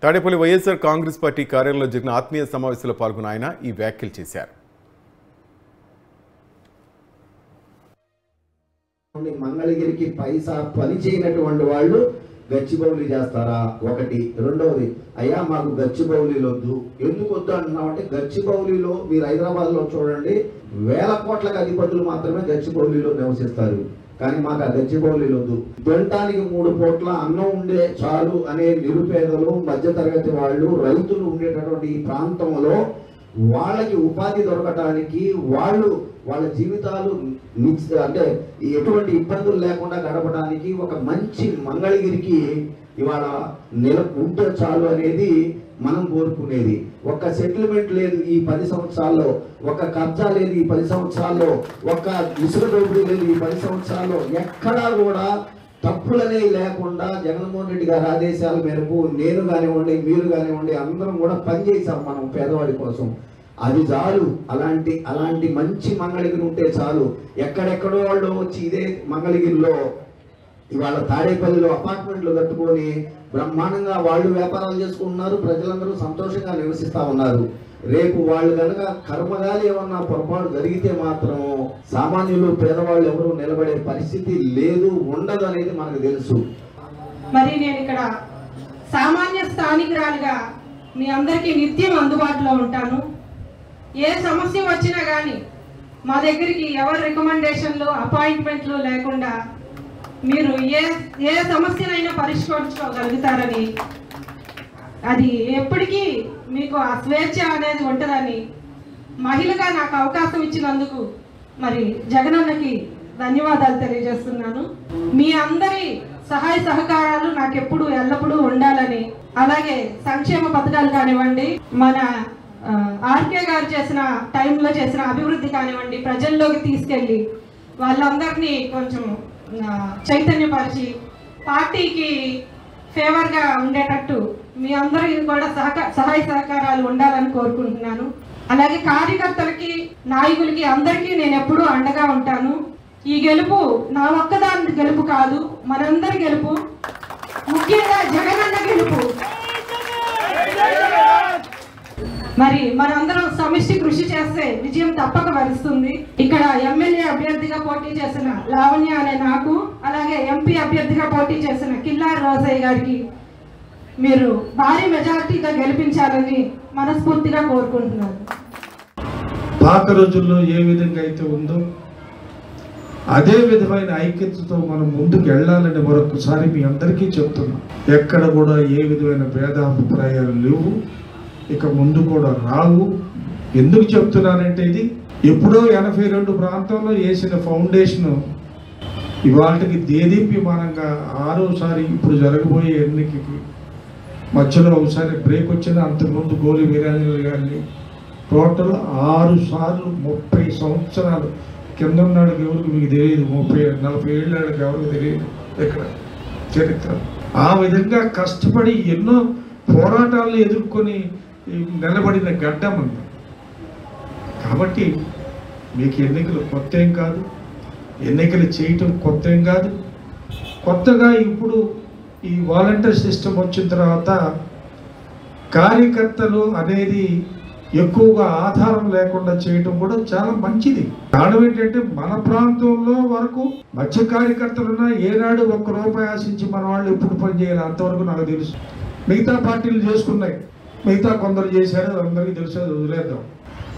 తాడేపల్లి వైఎస్ఆర్ కాంగ్రెస్ పార్టీ కార్యాలయంలో జరిగిన ఆత్మీయ సమావేశంలో పాల్గొన్న ఆయన ఈ వ్యాఖ్యలు చేశారు. మంగళగిరికి పైసా పని చేయనటువంటి వాళ్ళు గచ్చిబౌలి చేస్తారా? ఒకటి. రెండవది, అయ్యా మాకు గచ్చిబౌలీలు వద్దు. ఎందుకు వద్దు అంటున్నామంటే, గచ్చిబౌలిలో మీరు హైదరాబాద్లో చూడండి, 1000 కోట్లకు అధిపతులు మాత్రమే గచ్చిబౌలిలో నివసిస్తారు. కానీ మాకు ఆ గచ్చిబౌలీలు వద్దు. తినటానికి 3 పూట్ల అన్నం ఉండే చాలు అనే నిరుపేదలు, మధ్యతరగతి వాళ్ళు, రైతులు ఉండేటటువంటి ఈ ప్రాంతంలో వాళ్ళకి ఉపాధి దొరకటానికి, వాళ్ళ జీవితాలు అంటే ఎటువంటి ఇబ్బందులు లేకుండా గడపడానికి ఒక మంచి మంగళగిరికి ఇవాళ ఉంటే చాలు అనేది మనం కోరుకునేది. ఒక్క సెటిల్మెంట్ లేదు ఈ 10 సంవత్సరాల్లో, ఒక్క కబ్జా లేదు ఈ 10 సంవత్సరాల్లో, ఒక్క ఇసుక దోపిడీ లేదు ఈ 10 సంవత్సరాల్లో. ఎక్కడా కూడా తప్పులనేవి లేకుండా జగన్మోహన్ రెడ్డి గారి ఆదేశాల మేరకు నేను కానివ్వండి, మీరు కానివ్వండి, అందరం కూడా పనిచేసాం మనం పేదవాడి కోసం. అది చాలు. అలాంటి మంచి మంగళగిరి ఉంటే చాలు. ఎక్కడెక్కడో వాళ్ళు వచ్చి ఇదే మంగళగిరిలో ఇవాళ తాడేపల్లిలో అపార్ట్మెంట్లు కట్టుకొని బ్రహ్మాండంగా వాళ్ళు వ్యాపారాలు చేసుకుంటున్నారు. ప్రజలందరూ సంతోషంగా నివసిస్తూ ఉన్నారు. రేపు వాళ్ళు కనుక కర్మగాలి ఏమన్నా పొరపాటు జరిగితే మాత్రం సామాన్యులు, పేదవాళ్ళు ఎవరు నిలబడే పరిస్థితి లేదు, ఉండదు అనేది మనకు తెలుసు. మరి నేను ఇక్కడ సామాన్య స్థానికురాలుగా మీ అందరికీ నిత్యం అందుబాటులో ఉంటాను. ఏ సమస్య వచ్చినా కానీ మా దగ్గరికి ఎవరి రికమెండేషన్లు, అపాయింట్మెంట్లు లేకుండా మీరు ఏ సమస్యనైనా పరిష్కరించుకోగలుగుతారని, అది ఎప్పటికీ మీకు ఆ స్వేచ్ఛ అనేది ఉంటుందని, మహిళగా నాకు అవకాశం ఇచ్చినందుకు మరి జగనన్నకి ధన్యవాదాలు తెలియజేస్తున్నాను. మీ అందరి సహాయ సహకారాలు నాకు ఎప్పుడు ఎల్లప్పుడూ ఉండాలని, అలాగే సంక్షేమ పథకాలు కానివ్వండి, మన ఆర్కే గారు చేసిన టైంలో చేసిన అభివృద్ధి కానివ్వండి, ప్రజల్లోకి తీసుకెళ్ళి వాళ్ళందరినీ కొంచెం చైతన్యపరిచి పార్టీకి ఫేవర్గా ఉండేటట్టు మీ అందరికీ కూడా సహాయ సహకారాలు ఉండాలని కోరుకుంటున్నాను. అలాగే కార్యకర్తలకి, నాయకులకి అందరికీ నేను ఎప్పుడూ అండగా ఉంటాను. ఈ గెలుపు నా ఒక్కదాని గెలుపు కాదు, మనందరి గెలుపు. ముఖ్యంగా జగనన్న గెలుపు. మరి మనందరం సమిష్టి కృషి చేస్తే విజయం తప్పక వరిస్తుంది. ఇక్కడ ఎమ్మెల్యే అభ్యర్థిగా పోటీ చేసిన లావణ్య అనే నాకు, అలాగే ఎంపీ అభ్యర్థిగా పోటీ చేసిన కిల్లారి రోజయ్య గారికి మీరు భారీ మెజారిటీగా గెలిపించాలని మనస్ఫూర్తిగా కోరుకుంటున్నాను. పాత రోజుల్లో ఏ విధంగా అయితే ఉందో అదే విధమైన ఐక్యతతో మనం ముందుకు వెళ్ళాలని మరొకసారి మీ అందరికీ చెప్తున్నాం. ఎక్కడ కూడా ఏ విధమైన భేదాభిప్రాయాలు లేవు, ఇక ముందు కూడా రావు. ఎందుకు చెప్తున్నానంటే ఇది ఎప్పుడో 82 ప్రాంతంలో వేసిన ఫౌండేషను ఇవాళకి దేదీప్యమానంగా 6వసారి ఇప్పుడు జరగబోయే ఎన్నికకి మధ్యలో ఒకసారి బ్రేక్ వచ్చిన అంతకుముందు గోలి వీరాంజనేయులు గారిని టోటల్ 6 సార్లు 30 సంవత్సరాలు కింద ఉన్నాడు. ఎవరికి మీకు తెలియదు, 30-40 ఏళ్ళకి ఎవరికి తెలియదు ఇక్కడ చరిత్ర. ఆ విధంగా కష్టపడి ఎన్నో పోరాటాలను ఎదుర్కొని నిలబడిన గడ్డం ఉంది. కాబట్టి మీకు ఎన్నికలు కొత్త ఏం కాదు, ఎన్నికలు చేయటం కొత్త ఏం కాదు. కొత్తగా ఇప్పుడు ఈ వాలంటీర్ సిస్టమ్ వచ్చిన తర్వాత కార్యకర్తలు అనేది ఎక్కువగా ఆధారం లేకుండా చేయటం కూడా చాలా మంచిది. కారణం ఏంటంటే మన ప్రాంతంలో వరకు మత్స్య కార్యకర్తలున్నా ఏనాడు ₹1 ఆశించి మన వాళ్ళు ఎప్పుడు పనిచేయాలి అంతవరకు నాకు తెలుసు. మిగతా పార్టీలు చేసుకున్నాయి, మిగతా కొందరు చేశారు, అందరికీ తెలుసు, అది వదిలేద్దాం.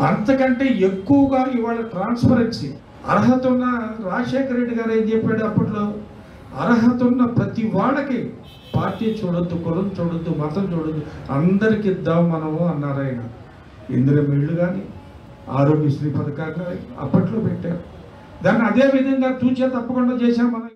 అంతకంటే ఎక్కువగా ఇవాళ ట్రాన్స్పరెన్సీ అర్హత ఉన్న రాజశేఖర రెడ్డి గారు ఏం చెప్పాడు అప్పట్లో, అర్హత ఉన్న ప్రతి వాళ్ళకి పార్టీ చూడొద్దు, కులం చూడొద్దు, మతం చూడొద్దు, అందరికి ఇద్దాం మనము అన్నారు ఆయన. ఇందులో ఇళ్ళు కానీ ఆరోగ్యశ్రీ పథకాలు కానీ అప్పట్లో పెట్టారు. దాన్ని అదే విధంగా తూచే తప్పకుండా చేశాం మనం.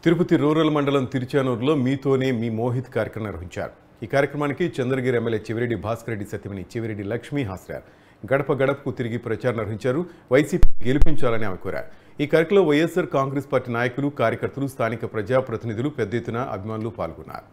తిరుపతి రూరల్ మండలం తిరుచానూరులో మీతోనే మీ మోహిత్ కార్యక్రమం నిర్వహించారు. ఈ కార్యక్రమానికి చంద్రగిరి ఎమ్మెల్యే చివిరెడ్డి భాస్కర్ రెడ్డి సతీమణి చివిరెడ్డి లక్ష్మి హాజరయ్యారు. గడప గడపకు తిరిగి ప్రచారం నిర్వహించారు. వైసీపీ గెలిపించాలని ఆమె కోరారు. ఈ కార్యక్రమంలో వైఎస్ఆర్ కాంగ్రెస్ పార్టీ నాయకులు, కార్యకర్తలు, స్థానిక ప్రజాప్రతినిధులు పెద్ద ఎత్తున అభిమానులు పాల్గొన్నారు.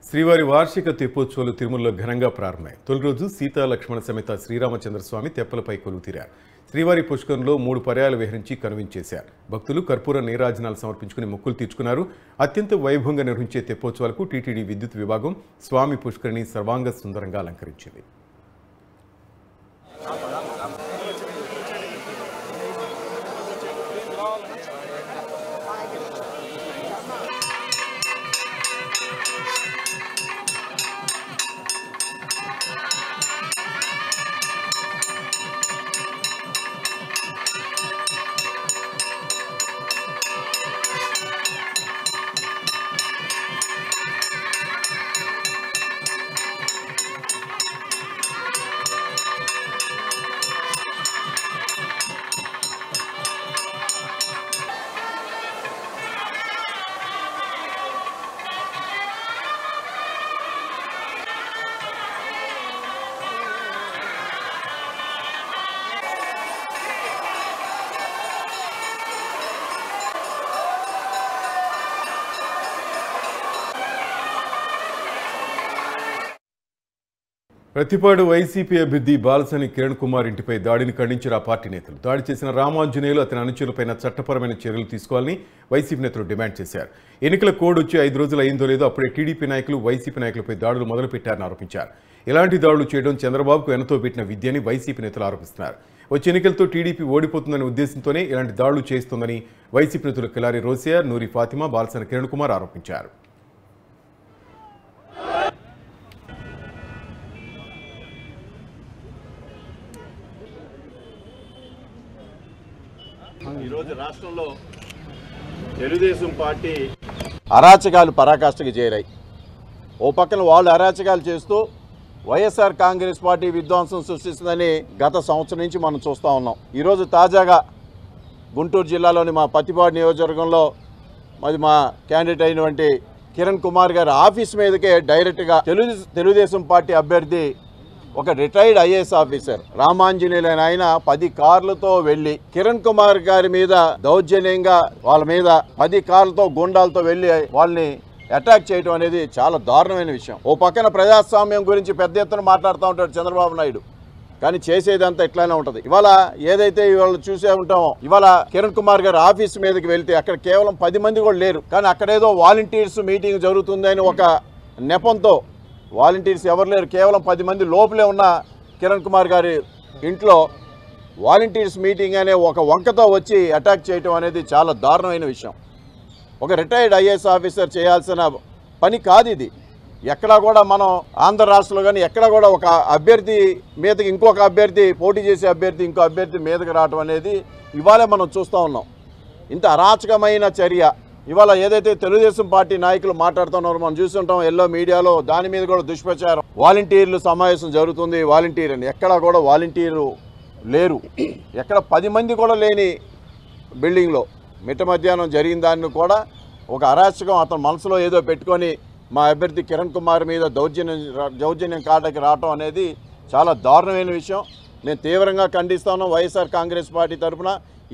శ్రీవారి వార్షిక తెప్పోత్సవాలు తిరుమలలో ఘనంగా ప్రారంభమయ్యాయి. తొలి రోజు సీతా లక్ష్మణ సమేత శ్రీరామచంద్రస్వామి తెప్పలపై కొలువుతీరారు. శ్రీవారి పుష్కరంలో 3 పర్యాలు విహరించి కనువించేశారు. భక్తులు కర్పూర నీరాజనాలు సమర్పించుకుని మొక్కులు తీర్చుకున్నారు. అత్యంత వైభవంగా నిర్వహించే తెప్పోత్సవాలకు టీటీడీ విద్యుత్ విభాగం స్వామి పుష్కరిని సర్వాంగ సుందరంగా అలంకరించింది. ప్రతిపాడు వైసీపీ అభ్యర్థి బాలసాని కిరణ్ కుమార్ ఇంటిపై దాడిని ఖండించిన ఆ పార్టీ నేతలు దాడి చేసిన రామాంజనేయులు అతని అనుచరులపైన చట్టపరమైన చర్యలు తీసుకోవాలని వైసీపీ నేతలు డిమాండ్ చేశారు. ఎన్నికల కోడ్ వచ్చి 5 రోజులు అయిందో లేదో అప్పుడే టీడీపీ నాయకులు వైసీపీ నాయకులపై దాడులు మొదలుపెట్టారని ఆరోపించారు. ఇలాంటి దాడులు చేయడం చంద్రబాబుకు వెనతో పెట్టిన విద్యని వైసీపీ నేతలు ఆరోపిస్తున్నారు. వచ్చే ఎన్నికలతో టీడీపీ ఓడిపోతుందనే ఉద్దేశంతోనే ఇలాంటి దాడులు చేస్తుందని వైసీపీ నేతలు కిలారి రోసియా, నూరి ఫాతిమా, బాలసాని కిరణ్ కుమార్ ఆరోపించారు. ఈరోజు రాష్ట్రంలో తెలుగుదేశం పార్టీ అరాచకాలు పరాకాష్ఠకి చేరాయి. ఓ పక్కన వాళ్ళు అరాచకాలు చేస్తూ వైఎస్ఆర్ కాంగ్రెస్ పార్టీ విధ్వంసం సృష్టిస్తుందని గత సంవత్సరం నుంచి మనం చూస్తూ ఉన్నాం. ఈరోజు తాజాగా గుంటూరు జిల్లాలోని మా పత్తిపాడు నియోజకవర్గంలో మరి మా క్యాండిడేట్ అయినటువంటి కిరణ్ కుమార్ గారి ఆఫీస్ మీదకే డైరెక్ట్గా తెలుగుదేశం పార్టీ అభ్యర్థి ఒక రిటైర్డ్ ఐఏఎస్ ఆఫీసర్ రామాంజనేయులు ఆయన 10 కార్లతో వెళ్లి కిరణ్ కుమార్ గారి మీద దౌర్జన్యంగా వాళ్ళ మీద 10 కార్లతో గుండాలతో వెళ్లి వాళ్ళని అటాక్ చేయడం అనేది చాలా దారుణమైన విషయం. ఓ పక్కన ప్రజాస్వామ్యం గురించి పెద్ద ఎత్తున మాట్లాడుతూ ఉంటాడు చంద్రబాబు నాయుడు, కానీ చేసేదంతా ఇట్లానే ఉంటుంది. ఇవాళ ఏదైతే ఇవాళ చూసే ఉంటామో, ఇవాళ కిరణ్ కుమార్ గారి ఆఫీస్ మీదకి వెళ్తే అక్కడ కేవలం 10 మంది కూడా లేరు, కానీ అక్కడేదో వాలంటీర్స్ మీటింగ్ జరుగుతుందని ఒక నెపంతో వాలంటీర్స్ ఎవరు లేరు, కేవలం 10 మంది లోపలే ఉన్న కిరణ్ కుమార్ గారి ఇంట్లో వాలంటీర్స్ మీటింగ్ అనే ఒక వంకతో వచ్చి అటాక్ చేయటం అనేది చాలా దారుణమైన విషయం. ఒక రిటైర్డ్ ఐఏఎస్ ఆఫీసర్ చేయాల్సిన పని కాదు ఇది. ఎక్కడా కూడా మనం ఆంధ్ర రాష్ట్రంలో కానీ ఎక్కడా కూడా ఒక అభ్యర్థి మీదకి ఇంకొక అభ్యర్థి పోటీ చేసే అభ్యర్థి ఇంకో అభ్యర్థి మీదకి రావడం అనేది ఇవాళే మనం చూస్తూ ఉన్నాం. ఇంత అరాచకమైన చర్య ఇవాళ ఏదైతే తెలుగుదేశం పార్టీ నాయకులు మాట్లాడుతున్నారో మనం చూస్తుంటాం ఎల్లో మీడియాలో, దాని మీద కూడా దుష్ప్రచారం. వాలంటీర్లు సమావేశం జరుగుతుంది, వాలంటీర్ అని. ఎక్కడా కూడా వాలంటీరు లేరు. ఎక్కడ 10 మంది కూడా లేని బిల్డింగ్లో మిట్ట మధ్యాహ్నం జరిగిన దాన్ని కూడా ఒక అరాచకం అతను మనసులో ఏదో పెట్టుకొని మా అభ్యర్థి కిరణ్ కుమార్ మీద దౌర్జన్యం కాటకి రావటం అనేది చాలా దారుణమైన విషయం. నేను తీవ్రంగా ఖండిస్తాను. వైఎస్ఆర్ కాంగ్రెస్ పార్టీ తరఫున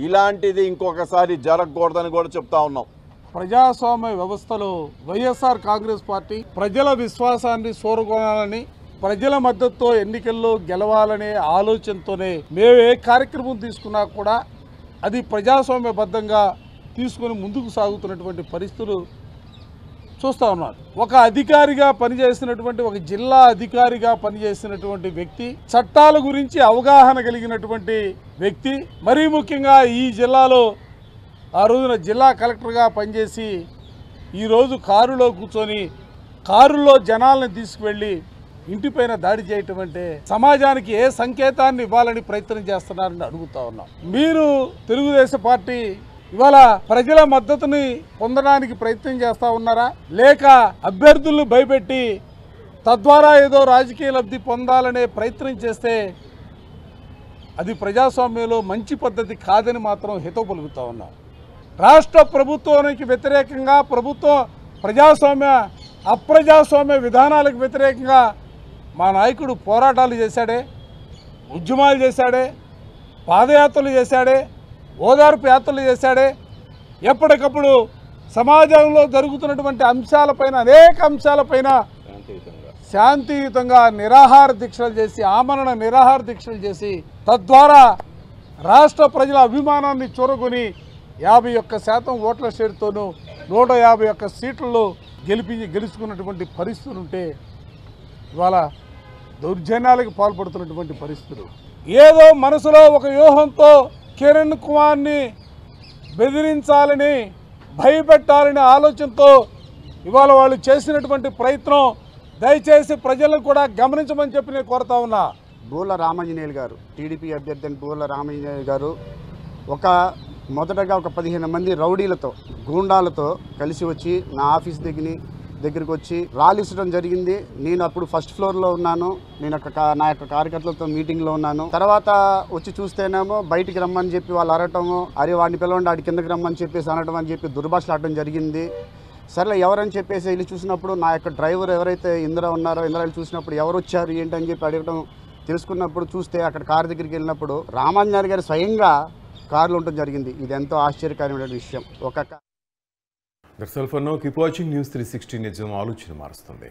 ఇలాంటిది ఇంకొకసారి జరగకూడదని కూడా చెప్తా ఉన్నాం. ప్రజాస్వామ్య వ్యవస్థలో వైఎస్ఆర్ కాంగ్రెస్ పార్టీ ప్రజల విశ్వాసాన్ని చూరగొనాలని, ప్రజల మద్దతుతో ఎన్నికల్లో గెలవాలనే ఆలోచనతోనే మేము ఏ కార్యక్రమం తీసుకున్నా కూడా అది ప్రజాస్వామ్యబద్ధంగా తీసుకుని ముందుకు సాగుతున్నటువంటి పరిస్థితులు చూస్తూ ఉన్నారు. ఒక అధికారిగా పనిచేసినటువంటి, ఒక జిల్లా అధికారిగా పనిచేసినటువంటి వ్యక్తి, చట్టాల గురించి అవగాహన కలిగినటువంటి వ్యక్తి, మరీ ముఖ్యంగా ఈ జిల్లాలో ఆ రోజున జిల్లా కలెక్టర్గా పనిచేసి ఈరోజు కారులో కూర్చొని కారులో జనాలను తీసుకువెళ్ళి ఇంటిపైన దాడి చేయటం అంటే సమాజానికి ఏ సంకేతాన్ని ఇవ్వాలని ప్రయత్నం చేస్తున్నారని అడుగుతా ఉన్నాం. మీరు తెలుగుదేశం పార్టీ ఇవాళ ప్రజల మద్దతుని పొందడానికి ప్రయత్నం చేస్తూ ఉన్నారా, లేక అభ్యర్థులను భయపెట్టి తద్వారా ఏదో రాజకీయ లబ్ధి పొందాలనే ప్రయత్నం చేస్తే అది ప్రజాస్వామ్యంలో మంచి పద్ధతి కాదని మాత్రం హితవు పలుకుతా ఉన్నాం. రాష్ట్ర ప్రభుత్వానికి వ్యతిరేకంగా, అప్రజాస్వామ్య విధానాలకు వ్యతిరేకంగా మా నాయకుడు పోరాటాలు చేశాడే, ఉద్యమాలు చేశాడే, పాదయాత్రలు చేశాడే, ఓదార్పు యాత్రలు చేశాడే. ఎప్పటికప్పుడు సమాజంలో జరుగుతున్నటువంటి అంశాలపైన, అనేక అంశాలపైన శాంతియుతంగా నిరాహార దీక్షలు చేసి, ఆమరణ నిరాహార దీక్షలు చేసి తద్వారా రాష్ట్ర ప్రజల అభిమానాన్ని చూరగొని 51% ఓట్ల షేర్తోనూ 151 సీట్లలో గెలుచుకున్నటువంటి పరిస్థితులు ఉంటే ఇవాళ దౌర్జన్యాలకు పాల్పడుతున్నటువంటి పరిస్థితులు. ఏదో మనసులో ఒక వ్యూహంతో కిరణ్ కుమార్ని బెదిరించాలని, భయపెట్టాలనే ఆలోచనతో ఇవాళ వాళ్ళు చేసినటువంటి ప్రయత్నం దయచేసి ప్రజలను కూడా గమనించమని చెప్పి నేను కోరుతా ఉన్నా. బూర్ల రామాంజనేయులు గారు, టీడీపీ అభ్యర్థి బూర్ల రామాంజనేయులు గారు మొదటగా ఒక 15 మంది రౌడీలతో, గూండాలతో కలిసి వచ్చి నా ఆఫీస్ దగ్గరికి వచ్చి రాలించడం జరిగింది. నేను అప్పుడు ఫస్ట్ ఫ్లోర్లో ఉన్నాను. నేను నా యొక్క కార్యకర్తలతో మీటింగ్లో ఉన్నాను. తర్వాత వచ్చి చూస్తేనేమో బయటికి రమ్మని చెప్పి వాళ్ళు అరటము, అరే వాడిని పిలవండి, ఆడి కిందకి రమ్మని చెప్పేసి అనడం అని చెప్పి దుర్భాషలు ఆడటం జరిగింది. సరేలే ఎవరని చెప్పేసి వెళ్ళి చూసినప్పుడు నా యొక్క డ్రైవర్ ఎవరైతే ఇందిరా ఉన్నారో, ఇందిరా చూసినప్పుడు ఎవరు వచ్చారు ఏంటని చెప్పి అడగడం తెలుసుకున్నప్పుడు చూస్తే అక్కడ కారు దగ్గరికి వెళ్ళినప్పుడు రామాంజనేయులు గారు స్వయంగా కారులో ఉండటం జరిగింది. ఇది ఎంతో ఆశ్చర్యకరమైన విషయం. That's all for now. Keep watching News 360. నిజం ఆలోచన మారుస్తుంది.